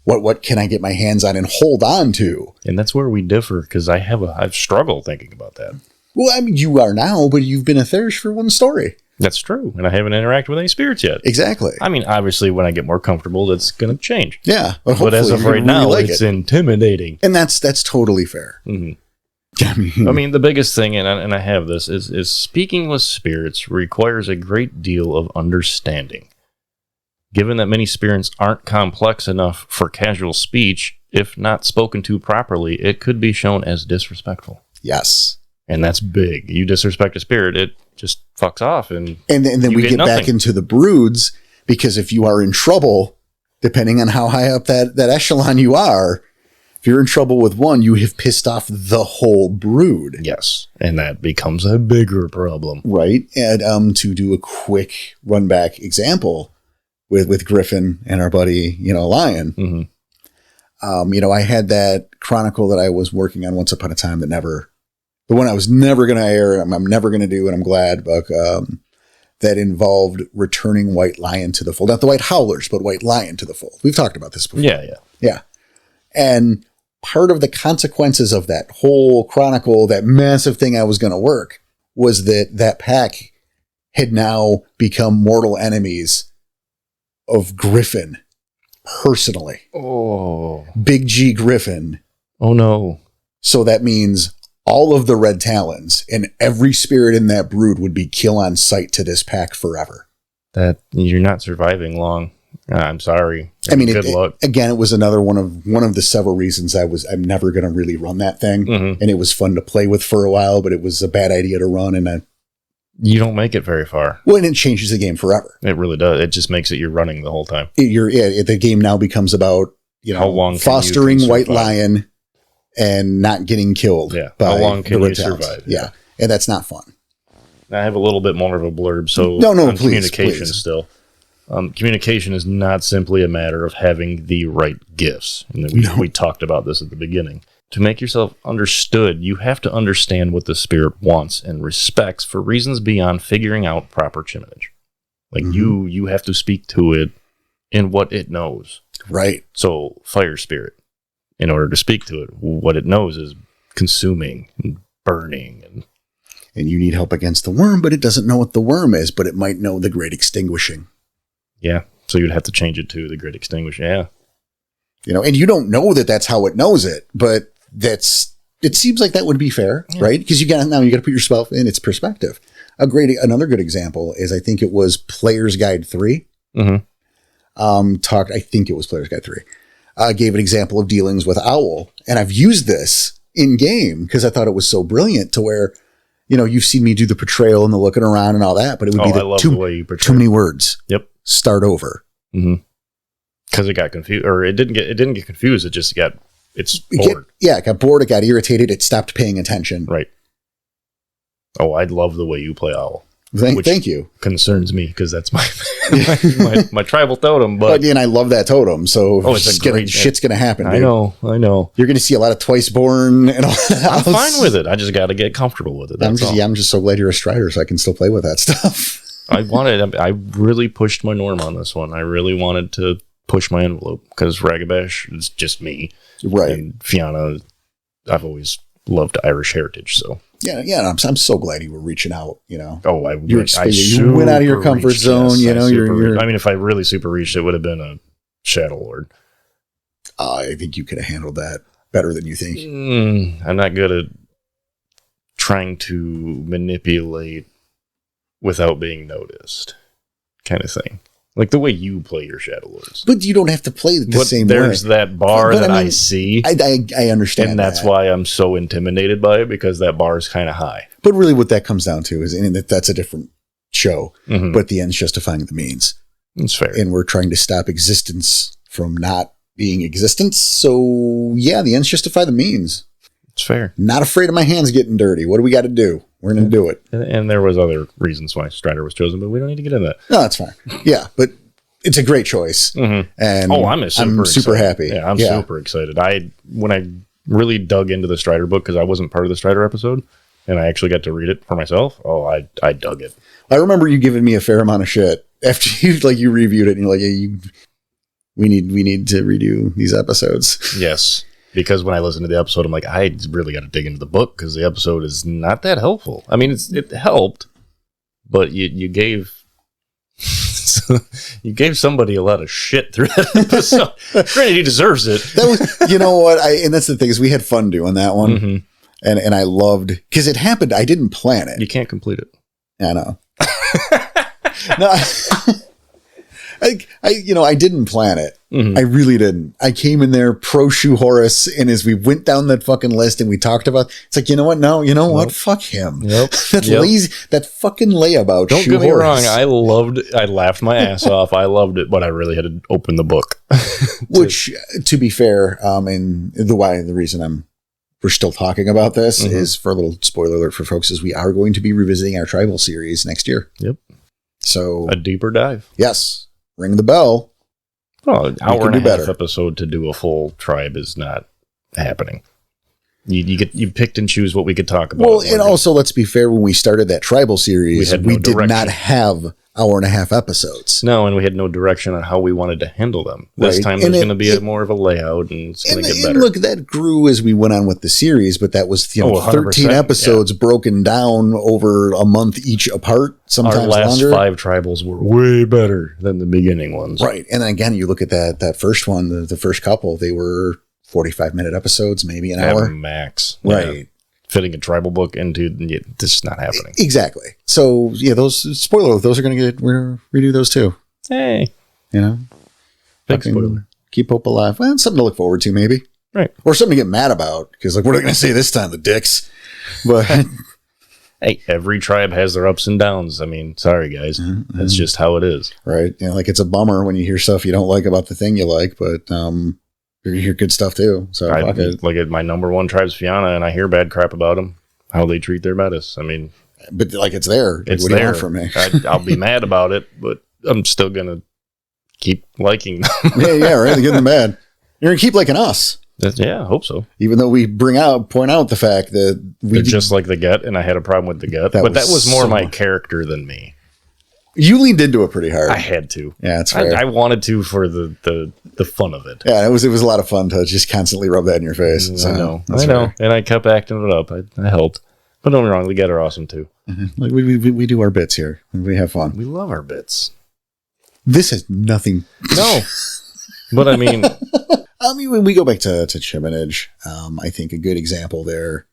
What can I get my hands on and hold on to? And that's where we differ, because I've struggled thinking about that. Well, I mean, you are now, but you've been a Theurge for one story. That's true, and I haven't interacted with any spirits yet. Exactly. I mean, obviously, when I get more comfortable, that's going to change. Yeah, but as of right now, it's intimidating. And that's totally fair. Mm-hmm. I mean, the biggest thing, and I have this, is speaking with spirits requires a great deal of understanding. Given that many spirits aren't complex enough for casual speech, if not spoken to properly, it could be shown as disrespectful. Yes. And that's big. You disrespect a spirit, it just fucks off. And then we get back into the broods, because if you are in trouble, depending on how high up that echelon you are, if you're in trouble with one, you have pissed off the whole brood. Yes, and that becomes a bigger problem. Right. And to do a quick run back example with Griffin and our buddy, Lion, Mm-hmm. I had that Chronicle that I was working on once upon a time the one I was never going to air, I'm never going to do, and I'm glad, but that involved returning White Lion to the fold. Not the White Howlers, but White Lion to the fold. We've talked about this before. Yeah. And part of the consequences of that whole Chronicle, that massive thing I was going to work, was that pack had now become mortal enemies of Griffin personally. Oh. Big G Griffin. Oh, no. So that means all of the Red Talons and every spirit in that brood would be kill on sight to this pack forever. That you're not surviving long. I'm sorry. I mean, good luck. Again, it was another one of the several reasons I'm never going to really run that thing. Mm-hmm. And it was fun to play with for a while, but it was a bad idea to run. And you don't make it very far. Well, and it changes the game forever. It really does. It just makes it you're running the whole time. The game now becomes about how long fostering White Lion and not getting killed. Yeah. By how long can you survive? survive? Yeah. And that's not fun. I have a little bit more of a blurb. So please, communication still. Communication is not simply a matter of having the right gifts. And we talked about this at the beginning. To make yourself understood, you have to understand what the spirit wants and respects for reasons beyond figuring out proper chiminage. Like you have to speak to it in what it knows. Right. So fire spirit, in order to speak to it, what it knows is consuming and burning. And you need help against the worm, but it doesn't know what the worm is, but it might know the great extinguishing. Yeah. So you'd have to change it to the great extinguishing. Yeah. And you don't know that that's how it knows it, but it seems like that would be fair, right? Because you got to put yourself in its perspective. Another good example is, I think it was Player's Guide 3. Mm-hmm. I think it was Player's Guide 3. Gave an example of dealings with Owl. And I've used this in game because I thought it was so brilliant to where, you've seen me do the portrayal and the looking around and all that, but it would be the way you portray. Too many words. Yep. Start over. Mm-hmm. Because it got confused, or it didn't get confused. It just got bored. It got bored. It got irritated. It stopped paying attention. Right. Oh, I love the way you play Owl. Thank you. Concerns me because that's my my tribal totem. But and I love that totem. So shit's gonna happen. Dude. I know. You're gonna see a lot of Twiceborn and all that. I'm fine with it. I just got to get comfortable with it. I'm just so glad you're a Strider, so I can still play with that stuff. I really pushed my norm on this one. I really wanted to push my envelope because Ragabash is just me, right? And Fianna, I've always loved Irish heritage, so. Yeah. I'm so glad you were reaching out. Oh, you went out of your comfort zone. I mean, if I really super reached, it would have been a Shadow Lord. I think you could have handled that better than you think. I'm not good at trying to manipulate without being noticed, kind of thing. Like the way you play your Shadow Lords. But you don't have to play it the same way. There's that bar that I see. I understand and that's why I'm so intimidated by it, because that bar is kind of high. But really what that comes down to is, and that's a different show, but the end's justifying the means. That's fair. And we're trying to stop existence from not being existence. So, yeah, the ends justify the means. It's fair. Not afraid of my hands getting dirty. What do we got to do? We're going to do it. And there was other reasons why Strider was chosen, but we don't need to get into that. No, that's fine. Yeah, but it's a great choice. And I'm super happy. Yeah, I'm super excited. When I really dug into the Strider book, because I wasn't part of the Strider episode, and I actually got to read it for myself, I dug it. I remember you giving me a fair amount of shit after you reviewed it, and you're like, hey, we need to redo these episodes. Yes. Because when I listened to the episode, I'm like, I really got to dig into the book, because the episode is not that helpful. I mean, it helped, but you gave somebody a lot of shit through that episode. Granted, he deserves it. That was, you know what? And that's the thing, is we had fun doing that one, and I loved, because it happened. I didn't plan it. You can't complete it. I know. No, I didn't plan it. I really didn't. I came in there pro Shoe Horace, and as we went down that fucking list and we talked about, it's like, you know what? No, you know what? Fuck him. Yep. Lazy, that fucking layabout. Don't get me wrong. I laughed my ass off. I loved it, but I really had to open the book. Which, to be fair, and the reason we're still talking about this is, for a little spoiler alert for folks, is we are going to be revisiting our tribal series next year. Yep. So a deeper dive. Yes. Ring the bell. Well, an hour and a half episode to do a full tribe is not happening. You picked and choose what we could talk about. Well, and also, let's be fair, when we started that tribal series, we did not have hour and a half episodes. No, and we had no direction on how we wanted to handle them. This time there's going to be more of a layout, and it's going to get better. And look, that grew as we went on with the series, but that was 13 episodes broken down over a month each apart, sometimes longer. Our last 5 tribals were way better than the beginning ones. Right. And then again, you look at that first one, the first couple, they were 45-minute episodes, maybe an hour. Max. Right. Yeah. Fitting a tribal book into this is not happening. Exactly. So yeah, those spoiler, those are going to we're going to redo those too. Hey, big spoiler. Keep hope alive. Well, it's something to look forward to, maybe. Right. Or something to get mad about, because what are they going to say this time, the dicks? But hey, every tribe has their ups and downs. I mean, sorry guys, that's just how it is. Right. Like it's a bummer when you hear stuff you don't like about the thing you like, but you hear good stuff too. So look at my number one tribe's Fianna, and I hear bad crap about them, how they treat their metis. I mean, but it's there. It's what there. Do you want from me? I'll be mad about it, but I'm still gonna keep liking them. yeah, right. The good and the bad. You're gonna keep liking us. Yeah, I hope so. Even though we point out the fact that they're just like the Get, and I had a problem with the Get, but that was more my character than me. You leaned into it pretty hard. I had to. Yeah, that's fair. I wanted to for the fun of it. Yeah, it was a lot of fun to just constantly rub that in your face. So, I know. And I kept acting it up. I helped. But don't get me wrong, the Get are awesome too. Like we do our bits here. We have fun. We love our bits. This has nothing. No. But I mean, when we go back to Chiminage, I think a good example there.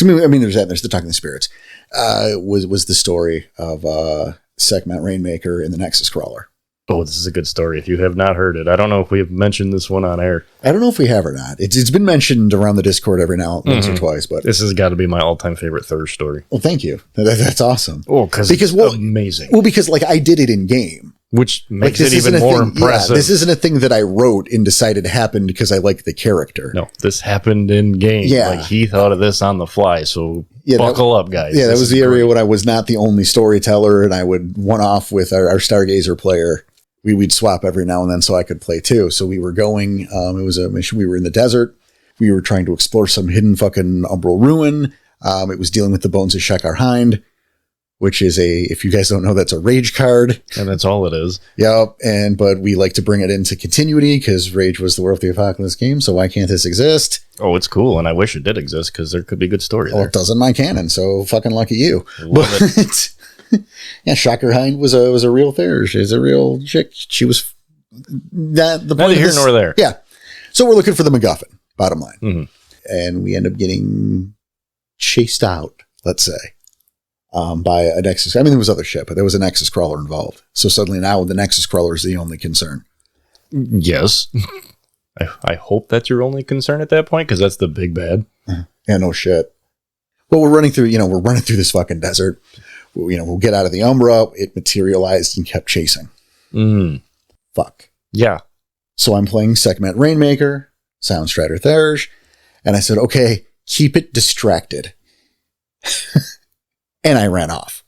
I mean, there's the Talking the Spirits. Was the story of Sekhmet Rainmaker in the Nexus Crawler. Oh, this is a good story. If you have not heard it, I don't know if we have mentioned this one on air. I don't know if we have or not. It's been mentioned around the Discord every now once or twice, but this has got to be my all-time favorite Theurge story. Well, thank you. That's awesome. Oh, because it's amazing. Well, because I did it in game, which makes it even more impressive. Yeah, this isn't a thing that I wrote and decided happened because I like the character. No, this happened in game. Yeah, he thought of this on the fly. So buckle up, guys. Yeah, that was the area when I was not the only storyteller, and I would one off with our Stargazer player. We'd swap every now and then so I could play too. So we were going, it was a mission. We were in the desert. We were trying to explore some hidden fucking umbral ruin. It was dealing with the bones of Shekar Hind, which is if you guys don't know, that's a rage card. And that's all it is. Yep. But we like to bring it into continuity because rage was the World of the Apocalypse game. So why can't this exist? Oh, it's cool. And I wish it did exist because there could be good story there. Well, it does in my canon. So fucking lucky you. Love it. Yeah, Shekar Hind was a real Theurge. She's a real chick. She was neither here nor there. Yeah. So we're looking for the MacGuffin, bottom line. And we end up getting chased out, let's say. by a Nexus. I mean, there was other shit, but there was a Nexus crawler involved. So suddenly now the Nexus crawler is the only concern. Yes. I hope that's your only concern at that point, because that's the big bad. Yeah, no shit. Well, we're running through this fucking desert. We'll get out of the Umbra. It materialized and kept chasing. Fuck. Yeah. So I'm playing Sekhmet Rainmaker, Soundstrider Theurge, and I said, okay, keep it distracted. And I ran off.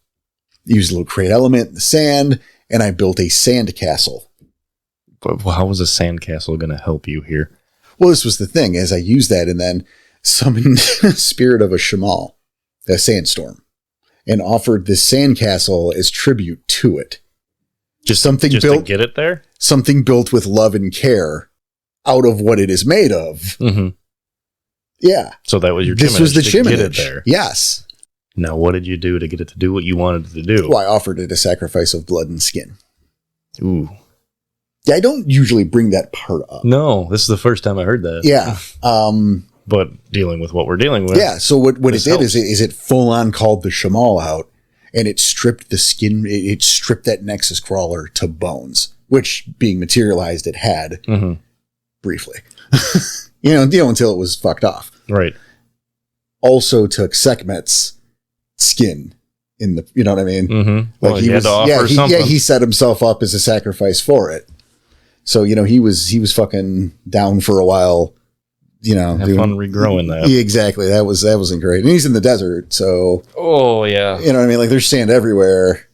Used a little crate element in the sand, and I built a sand castle. But how was a sandcastle going to help you here? Well, this was the thing, as I used that and then summoned Spirit of a Shamal, a sandstorm, and offered this sandcastle as tribute to it. Just built to get it there? Something built with love and care out of what it is made of. Mm-hmm. Yeah. So that was your This was the to get chiminage. it there. Yes. Now, what did you do to get it to do what you wanted it to do? Well, I offered it a sacrifice of blood and skin. Ooh. Yeah, I don't usually bring that part up. No, this is the first time I heard that. Yeah. But dealing with what we're dealing with. Yeah, so what it did helps. is it full on called the Shamal out, and it stripped the skin, it stripped that Nexus crawler to bones, which being materialized it had briefly. Until it was fucked off. Right. Also took Sekhmet's skin in the, you know what I mean? Mm-hmm. Well, he had to offer something. He set himself up as a sacrifice for it. So, he was fucking down for a while, Have fun regrowing that. Yeah, exactly. That wasn't great. And he's in the desert, so. Oh, yeah. You know what I mean? Like, there's sand everywhere.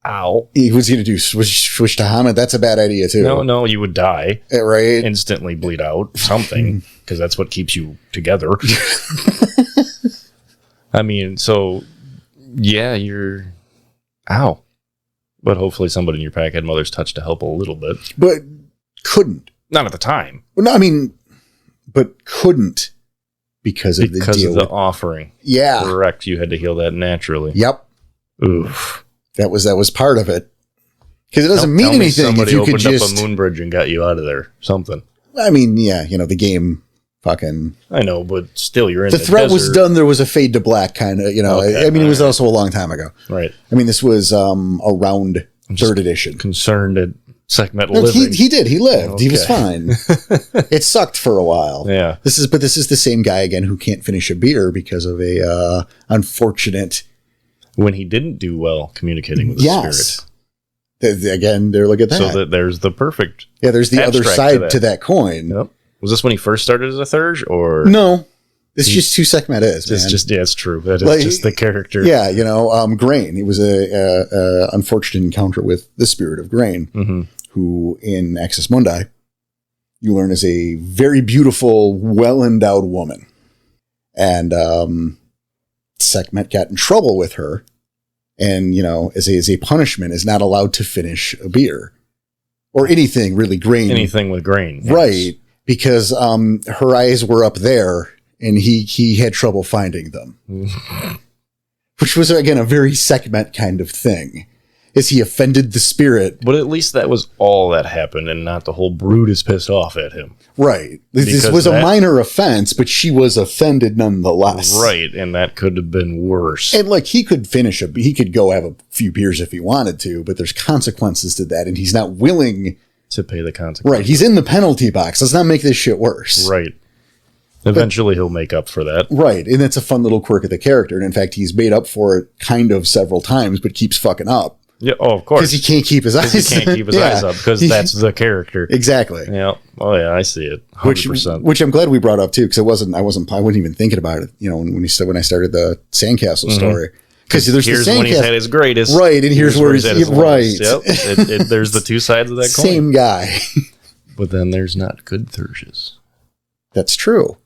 Ow. He was going to do switch to Hamid. That's a bad idea, too. No, you would die. Right? Instantly bleed out. Something. Because that's what keeps you together. I mean, so, yeah, you're... Ow. But hopefully somebody in your pack had Mother's Touch to help a little bit. But couldn't. Not at the time. Well, no, I mean, but couldn't because of the deal. Because of the offering. Yeah. Correct. You had to heal that naturally. Yep. Oof. That was part of it. Because it doesn't mean anything if you could just... opened up a moon bridge and got you out of there. Something. I mean, yeah, the game fucking... I know, but still, you're in the threat was done. There was a fade to black kind of, Okay, I mean, it was also a long time ago. Right. I mean, this was around third edition. Concerned at Sekhmet No, living. he did. He lived. Okay. He was fine. It sucked for a while. Yeah. This is the same guy again who can't finish a beer because of a unfortunate... When he didn't do well communicating with the spirit. Again, there, look at that. So that there's the perfect... Yeah, there's the other abstract side to that coin. Yep. Was this when he first started as a Theurge, or... No. It's just who Sekhmet is, man. It's true. That is just the character. Yeah, Grain. He was a unfortunate encounter with the spirit of Grain, who in Axis Mundi, you learn is a very beautiful, well-endowed woman. And Sekhmet got in trouble with her, and, as a punishment, is not allowed to finish a beer. Or anything, really, grain. Anything with grain. Yes. Right. Because her eyes were up there, and he had trouble finding them. Which was, again, a very Sekhmet kind of thing. Is he offended the spirit? But at least that was all that happened, and not the whole brood is pissed off at him. Right. This was a minor offense, but she was offended nonetheless. Right, and that could have been worse. And he could he could go have a few beers if he wanted to, but there's consequences to that, and he's not willing to pay the consequences. Right. He's in the penalty box. Let's not make this shit worse. Right. Eventually he'll make up for that. Right. And it's a fun little quirk of the character. And in fact, he's made up for it kind of several times, but keeps fucking up. Yeah. Oh, of course. Because he can't keep his eyes. He can't keep his eyes up because that's the character. Exactly. Yeah. Oh yeah, I see it. 100%. Which I'm glad we brought up too, because I wasn't even thinking about it. When I started the Sandcastle story. Because there's here's the Sandcastle. When he's at his greatest. Right. And here's where he's at his right. Yep. There's the two sides of that coin. Same guy. But then there's not good Theurges. That's true.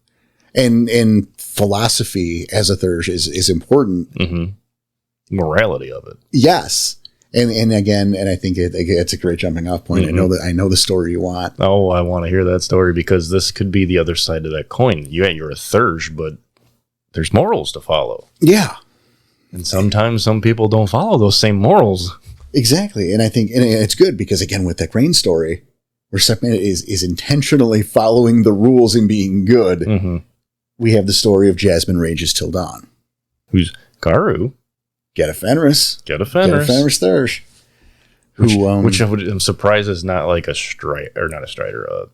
And philosophy as a Theurge is important. Mm-hmm. Morality of it. Yes. And again, I think it's a great jumping off point. Mm-hmm. I know the story you want. Oh, I want to hear that story because this could be the other side of that coin. You're a Theurge, but there's morals to follow. Yeah. And sometimes some people don't follow those same morals. Exactly. And I think it's good because, again, with that grain story, where Sekhmet is intentionally following the rules and being good, mm-hmm. we have the story of Jasmine Rages Till Dawn. Who's Garu? Get a Fenris. Get a Fenris. Theurge. Which I'm surprised is not like a Shadow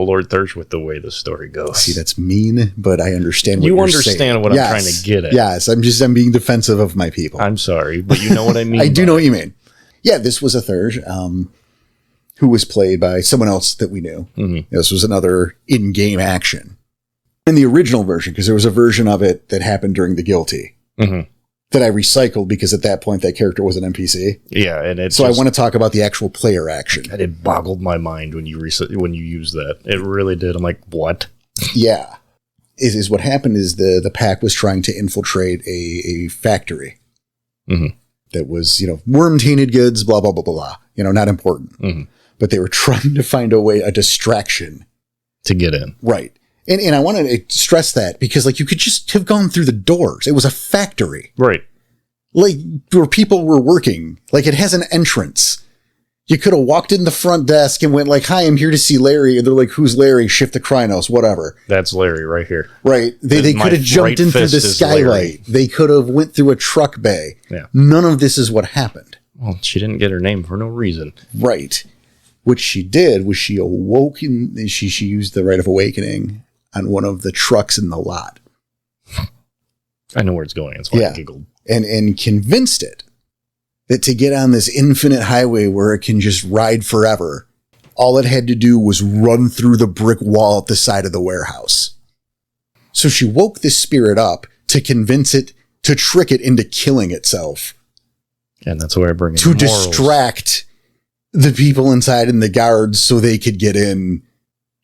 Lord Theurge with the way the story goes. See, that's mean, but I understand what you you're understand saying. what I'm trying to get at. Yes, I'm being defensive of my people. I'm sorry, but you know what I mean. I do know what you mean. Yeah, this was a Theurge who was played by someone else that we knew. Mm-hmm. This was another in-game action. In the original version, because there was a version of it that happened during the Guilty. Mm-hmm. That I recycled because at that point that character was an NPC. Yeah, and I want to talk about the actual player action. And it boggled my mind when you used that. It really did. I'm like, what? Yeah, is what happened is the pack was trying to infiltrate a factory that was worm tainted goods, blah blah blah blah blah. Not important, but they were trying to find a distraction to get in. Right. And I want to stress that because, you could just have gone through the doors. It was a factory. Right. Where people were working. It has an entrance. You could have walked in the front desk and went hi, I'm here to see Larry. And they're like, who's Larry? Shift the Krynos, whatever. That's Larry right here. Right. They could have jumped in through the skylight. Larry. They could have went through a truck bay. Yeah. None of this is what happened. Well, she didn't get her name for no reason. Right. What she did was she awoke she used the Rite of Awakening on one of the trucks in the lot. I know where it's going. That's why I giggled. And convinced it that to get on this infinite highway where it can just ride forever, all it had to do was run through the brick wall at the side of the warehouse. So she woke this spirit up to convince it, to trick it into killing itself. And that's where I bring in to distract the people inside and the guards so they could get in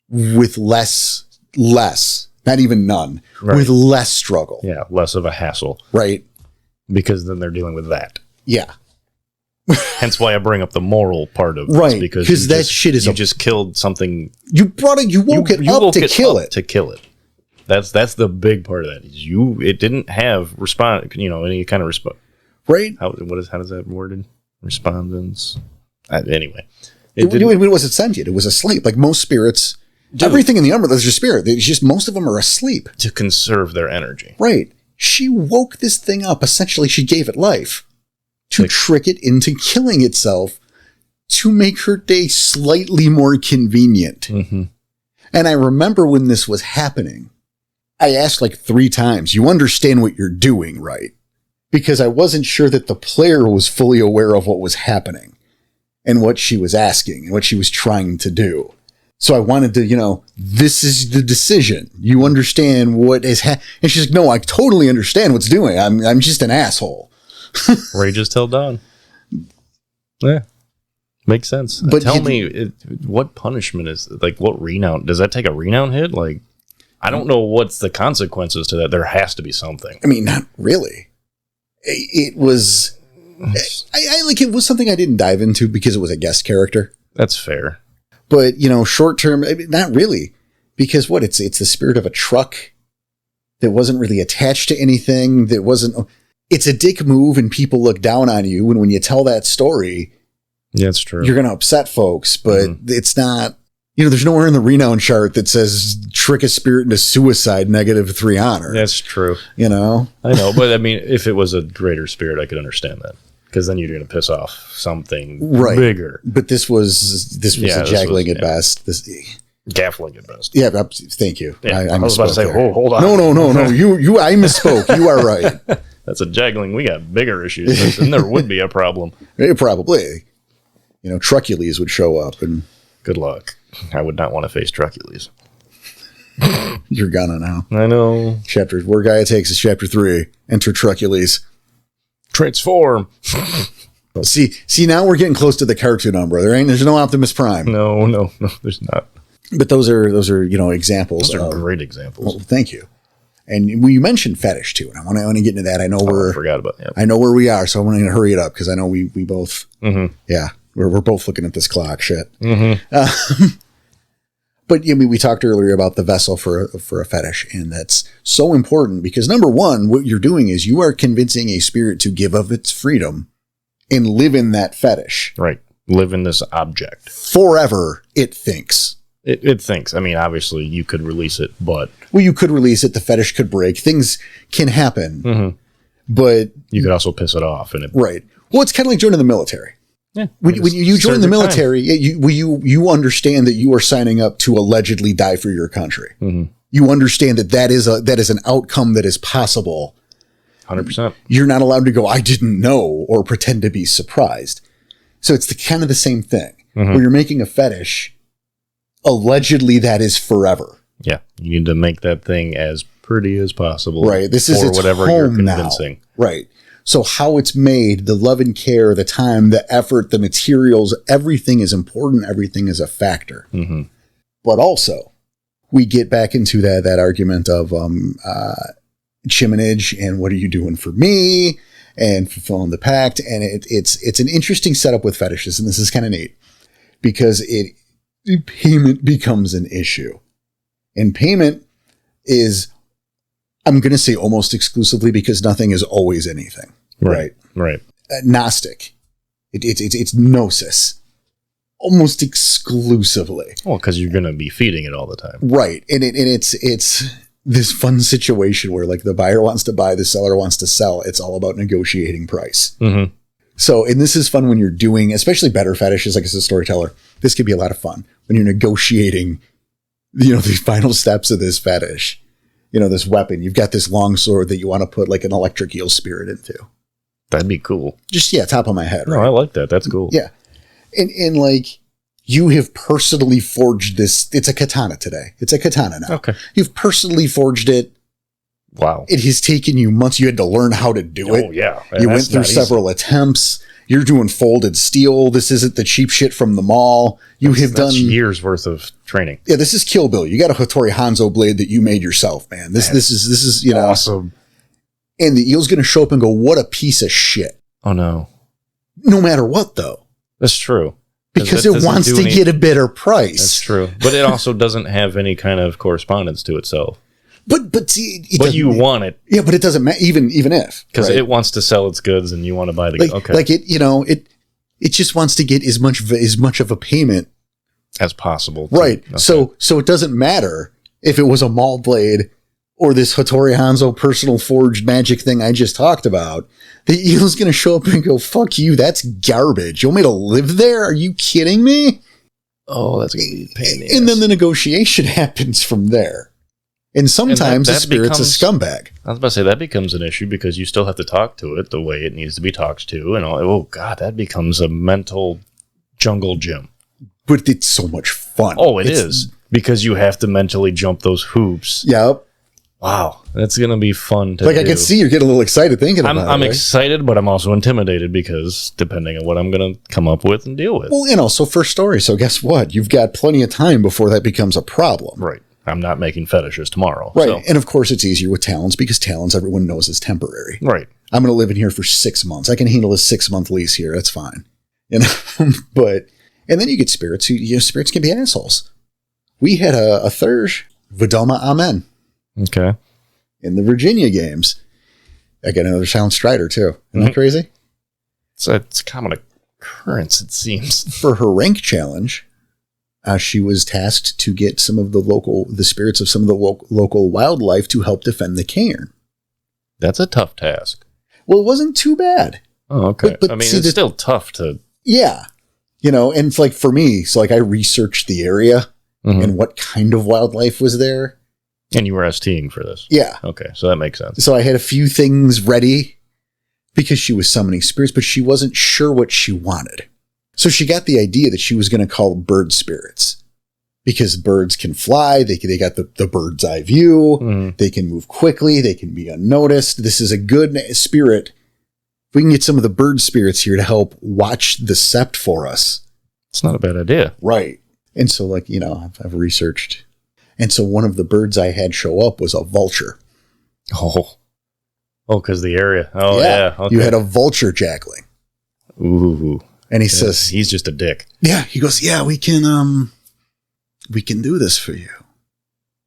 with less, not even none, with less struggle. Yeah, less of a hassle. Right. Because then they're dealing with that. Yeah. Hence why I bring up the moral part of this. Right. Because that shit is... You just killed something... You woke it up to kill it. To kill it. That's the big part of that. It didn't have any kind of response. Right. How does that worded? Respondents. Anyway. It wasn't sentient. It was asleep. Like most spirits... Dude, everything in the Umbrella is your spirit. It's just most of them are asleep. To conserve their energy. Right. She woke this thing up. Essentially, she gave it life to trick it into killing itself to make her day slightly more convenient. Mm-hmm. And I remember when this was happening, I asked 3 times, you understand what you're doing, right? Because I wasn't sure that the player was fully aware of what was happening and what she was asking and what she was trying to do. So I wanted to, this is the decision. You understand what is and she's like, no, I totally understand what's doing. I'm just an asshole. Rages till dawn. Yeah. Makes sense. But tell me, what punishment is, what renown? Does that take a renown hit? I don't know what's the consequences to that. There has to be something. I mean, not really. It was, it was something I didn't dive into because it was a guest character. That's fair. But, short term, not really. Because it's the spirit of a truck that wasn't really attached to anything. It's a dick move and people look down on you. And when you tell that story, yeah, it's true. You're going to upset folks, but it's not, there's nowhere in the renown chart that says trick a spirit into suicide, -3 honor. That's true. I know, but if it was a greater spirit, I could understand that. Because then you're going to piss off something bigger. But this was a Jaggling at best. Gaffling at best. Yeah, thank you. Yeah, I was about to say, hold on. No. You. I misspoke. You are right. That's a Jaggling. We got bigger issues, and there would be a problem. Probably. Trucules would show up, and good luck. I would not want to face Trucules. You're gonna now. I know. Chapters where Gaia takes is chapter 3. Enter Trucules. Transform. See, now we're getting close to the cartoon Umbra. There's no Optimus Prime. No, there's not. But those are examples. Those are great examples. Well, thank you. And you mentioned fetish too, and I want to get into that. I forgot about that. I know where we are, so I want to hurry it up because I know we both. Mm-hmm. Yeah, we're both looking at this clock. Shit. Mm-hmm. But we talked earlier about the vessel for a fetish, and that's so important because number one, what you're doing is you are convincing a spirit to give of its freedom and live in that fetish. Right. Live in this object. Forever, it thinks. It thinks. I mean, obviously, you could release it, but... Well, you could release it. The fetish could break. Things can happen. Mm-hmm. But you could also piss it off. And right. Well, it's kind of like joining the military. Yeah. When you join the military, you understand that you are signing up to allegedly die for your country. Mm-hmm. You understand that is an outcome that is possible. 100%. You're not allowed to go, I didn't know, or pretend to be surprised. So it's kind of the same thing. Mm-hmm. Where you're making a fetish, allegedly that is forever. Yeah. You need to make that thing as pretty as possible. Right. This is its whatever home you're convincing. Now. Right. So how it's made, the love and care, the time, the effort, the materials, everything is important. Everything is a factor. Mm-hmm. But also, we get back into that argument of chiminage and what are you doing for me and fulfilling the pact. And it's an interesting setup with fetishes. And this is kind of neat because payment becomes an issue. And payment is, I'm going to say almost exclusively because nothing is always anything. Right. Gnostic. It's gnosis. Almost exclusively. Well, because you're going to be feeding it all the time. Right. And it's this fun situation where like the buyer wants to buy, the seller wants to sell. It's all about negotiating price. Mm-hmm. So, and this is fun when you're doing, especially better fetishes, like as a storyteller, this could be a lot of fun when you're negotiating, the final steps of this fetish. This weapon, you've got this long sword that you want to put like an electric eel spirit into. That'd be cool. Just, top of my head. No, right? I like that. That's cool. Yeah. And like, you have personally forged this. It's a katana today. It's a katana now. Okay. You've personally forged it. Wow. It has taken you months. You had to learn how to do it. Oh, yeah. You went through several attempts. You're doing folded steel. This isn't the cheap shit from the mall. That's done years worth of training. Yeah, this is Kill Bill. You got a Hattori Hanzo blade that you made yourself, man. This is awesome. And the eel's going to show up and go, "What a piece of shit." Oh no. No matter what, though. That's true. Because it wants to get a better price. That's true. But it also doesn't have any kind of correspondence to itself. But see, but you want it. Yeah, but it doesn't matter even if. Because it wants to sell its goods and you want to buy the goods. Okay. Like it just wants to get as much of a payment as possible. Right. Okay. So it doesn't matter if it was a mall blade or this Hattori Hanzo personal forged magic thing I just talked about. The eel's going to show up and go, "Fuck you, that's garbage. You want me to live there? Are you kidding me?" Oh, that's going to be a pain in the ass. And then the negotiation happens from there. And sometimes the spirit's a scumbag. I was about to say that becomes an issue because you still have to talk to it the way it needs to be talked to. And oh, God, that becomes a mental jungle gym. But it's so much fun. Oh, it is. Because you have to mentally jump those hoops. Yep. Wow. That's going to be fun to do. I can see you're getting a little excited thinking about it. I'm excited, but I'm also intimidated because depending on what I'm going to come up with and deal with. Well, also first story. So guess what? You've got plenty of time before that becomes a problem. Right. I'm not making fetishes tomorrow. Right. So. And of course it's easier with talons because talons everyone knows is temporary. Right. I'm going to live in here for 6 months. I can handle a 6-month lease here. That's fine. But, and then you get spirits who, spirits can be assholes. We had a Theurge, Vidoma Amen. Okay. In the Virginia games. I got another Silent Strider too. Isn't that crazy? It's a common occurrence, it seems. For her rank challenge, she was tasked to get some of the spirits of some of the local wildlife to help defend the cairn. That's a tough task. Well, it wasn't too bad. Oh, okay. But I mean, it's still tough to... Yeah. And it's like for me, so like I researched the area and what kind of wildlife was there. And you were STing for this? Yeah. Okay, so that makes sense. So I had a few things ready because she was summoning spirits, but she wasn't sure what she wanted. So she got the idea that she was going to call bird spirits because birds can fly. They got the bird's eye view. They can move quickly. They can be unnoticed. This is a good spirit. If we can get some of the bird spirits here to help watch the sept for us. It's not a bad idea. Right. And so I've researched. And so one of the birds I had show up was a vulture. Oh, because the area. Oh, yeah. Okay. You had a vulture jackling. Ooh. And he says... He's just a dick. Yeah. He goes, yeah, we can do this for you.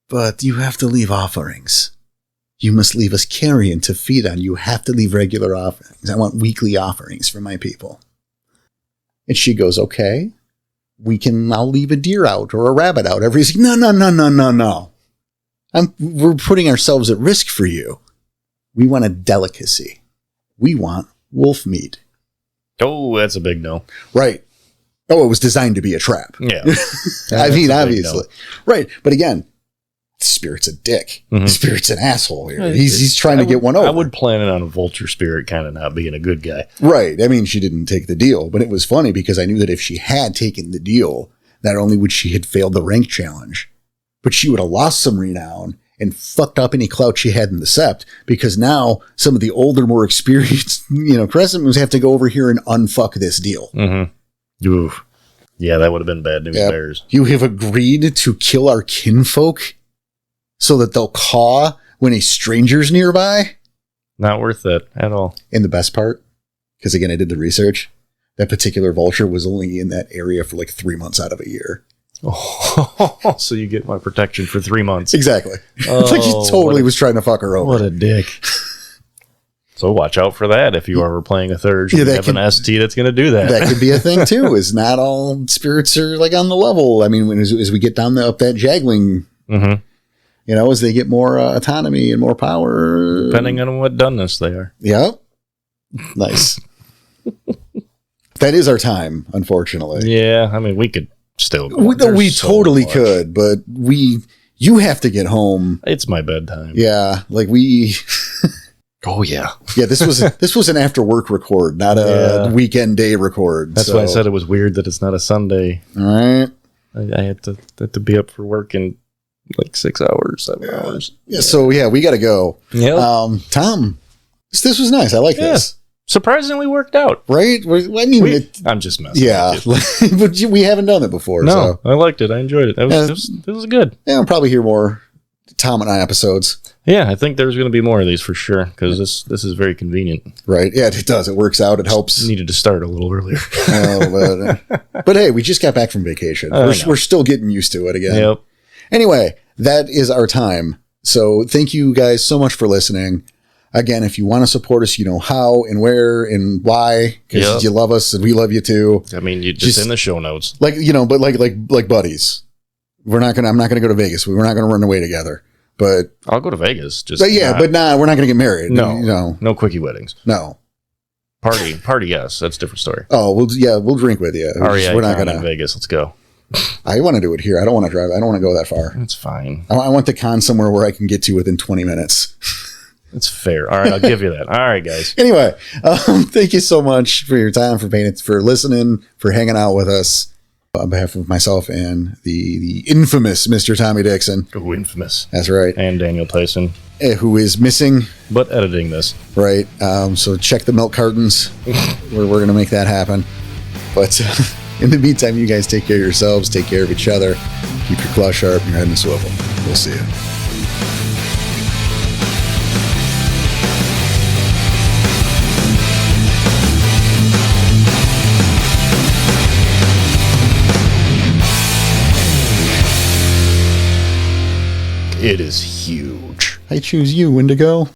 But you have to leave offerings. You must leave us carrion to feed on. You have to leave regular offerings. I want weekly offerings for my people. And she goes, okay. I'll leave a deer out or a rabbit out. Everybody's like, no. We're putting ourselves at risk for you. We want a delicacy. we want wolf meat. Oh, that's a big no. Right. Oh, it was designed to be a trap. Yeah. I mean, obviously. No. Right. But again, Spirit's a dick. Mhm. Spirit's an asshole here. He's trying to get one over. I would plan it on a vulture Spirit kind of not being a good guy. Right. I mean, she didn't take the deal, but it was funny because I knew that if she had taken the deal, not only would she had failed the rank challenge, but she would have lost some renown and fucked up any clout she had in the Sept, because now some of the older, more experienced, Crescent Moons have to go over here and unfuck this deal. Mm-hmm. Oof. Yeah, that would have been bad news bears. You have agreed to kill our kinfolk so that they'll caw when a stranger's nearby? Not worth it at all. And the best part, because again, I did the research, that particular vulture was only in that area for like 3 months out of a year. Oh, so you get my protection for 3 months. Exactly. Oh, like he totally was trying to fuck her over. What a dick. So watch out for that if you are playing a Theurge. Yeah, you have an ST that's going to do that. That could be a thing too, is not all spirits are like on the level. I mean, as we get down up that Jagling, as they get more autonomy and more power. Depending on what doneness they are. Yep. Nice. That is our time, unfortunately. Yeah, I mean, we could still go. We totally could, but you have to get home. It's my bedtime. Yeah, like we... Oh, yeah. Yeah, this was an after work record, not a weekend day record. That's why I said it was weird that it's not a Sunday. All right. I had to be up for work in like 6 hours, 7 hours. Yeah, so we got to go. Yeah. Tom, this was nice. I like this. Surprisingly worked out. Right? I mean, I'm just messing with you. But we haven't done it before. No, so. I liked it. I enjoyed it. It was good. Yeah, I'll probably hear more Tom and I episodes. Yeah, I think there's going to be more of these for sure, because this is very convenient. Right. Yeah, it does. It works out. It helps. Needed to start a little earlier. But hey, we just got back from vacation. We're still getting used to it again. Yep. Anyway, that is our time. So thank you guys so much for listening. Again, if you want to support us, you know how and where and why, because you love us and we love you too. I mean, you just in the show notes, but like buddies. I'm not gonna go to Vegas. We're not gonna run away together. But I'll go to Vegas. But we're not gonna get married. No quickie weddings. No. Party. Yes, that's a different story. Oh, we'll drink with you. We're not gonna Vegas. Let's go. I want to do it here. I don't want to drive. I don't want to go that far. That's fine. I want the con somewhere where I can get to within 20 minutes. That's fair. All right, I'll give you that. All right, guys. Anyway, thank you so much for your time, for listening, for hanging out with us. On behalf of myself and the infamous Mr. Tommy Dixon. Oh, infamous. That's right. And Daniel Tyson. Who is missing. But editing this. Right. So check the milk cartons. We're going to make that happen. But in the meantime, you guys take care of yourselves. Take care of each other. Keep your claw sharp and your head in the swivel. We'll see you. It is huge. I choose you, Indigo.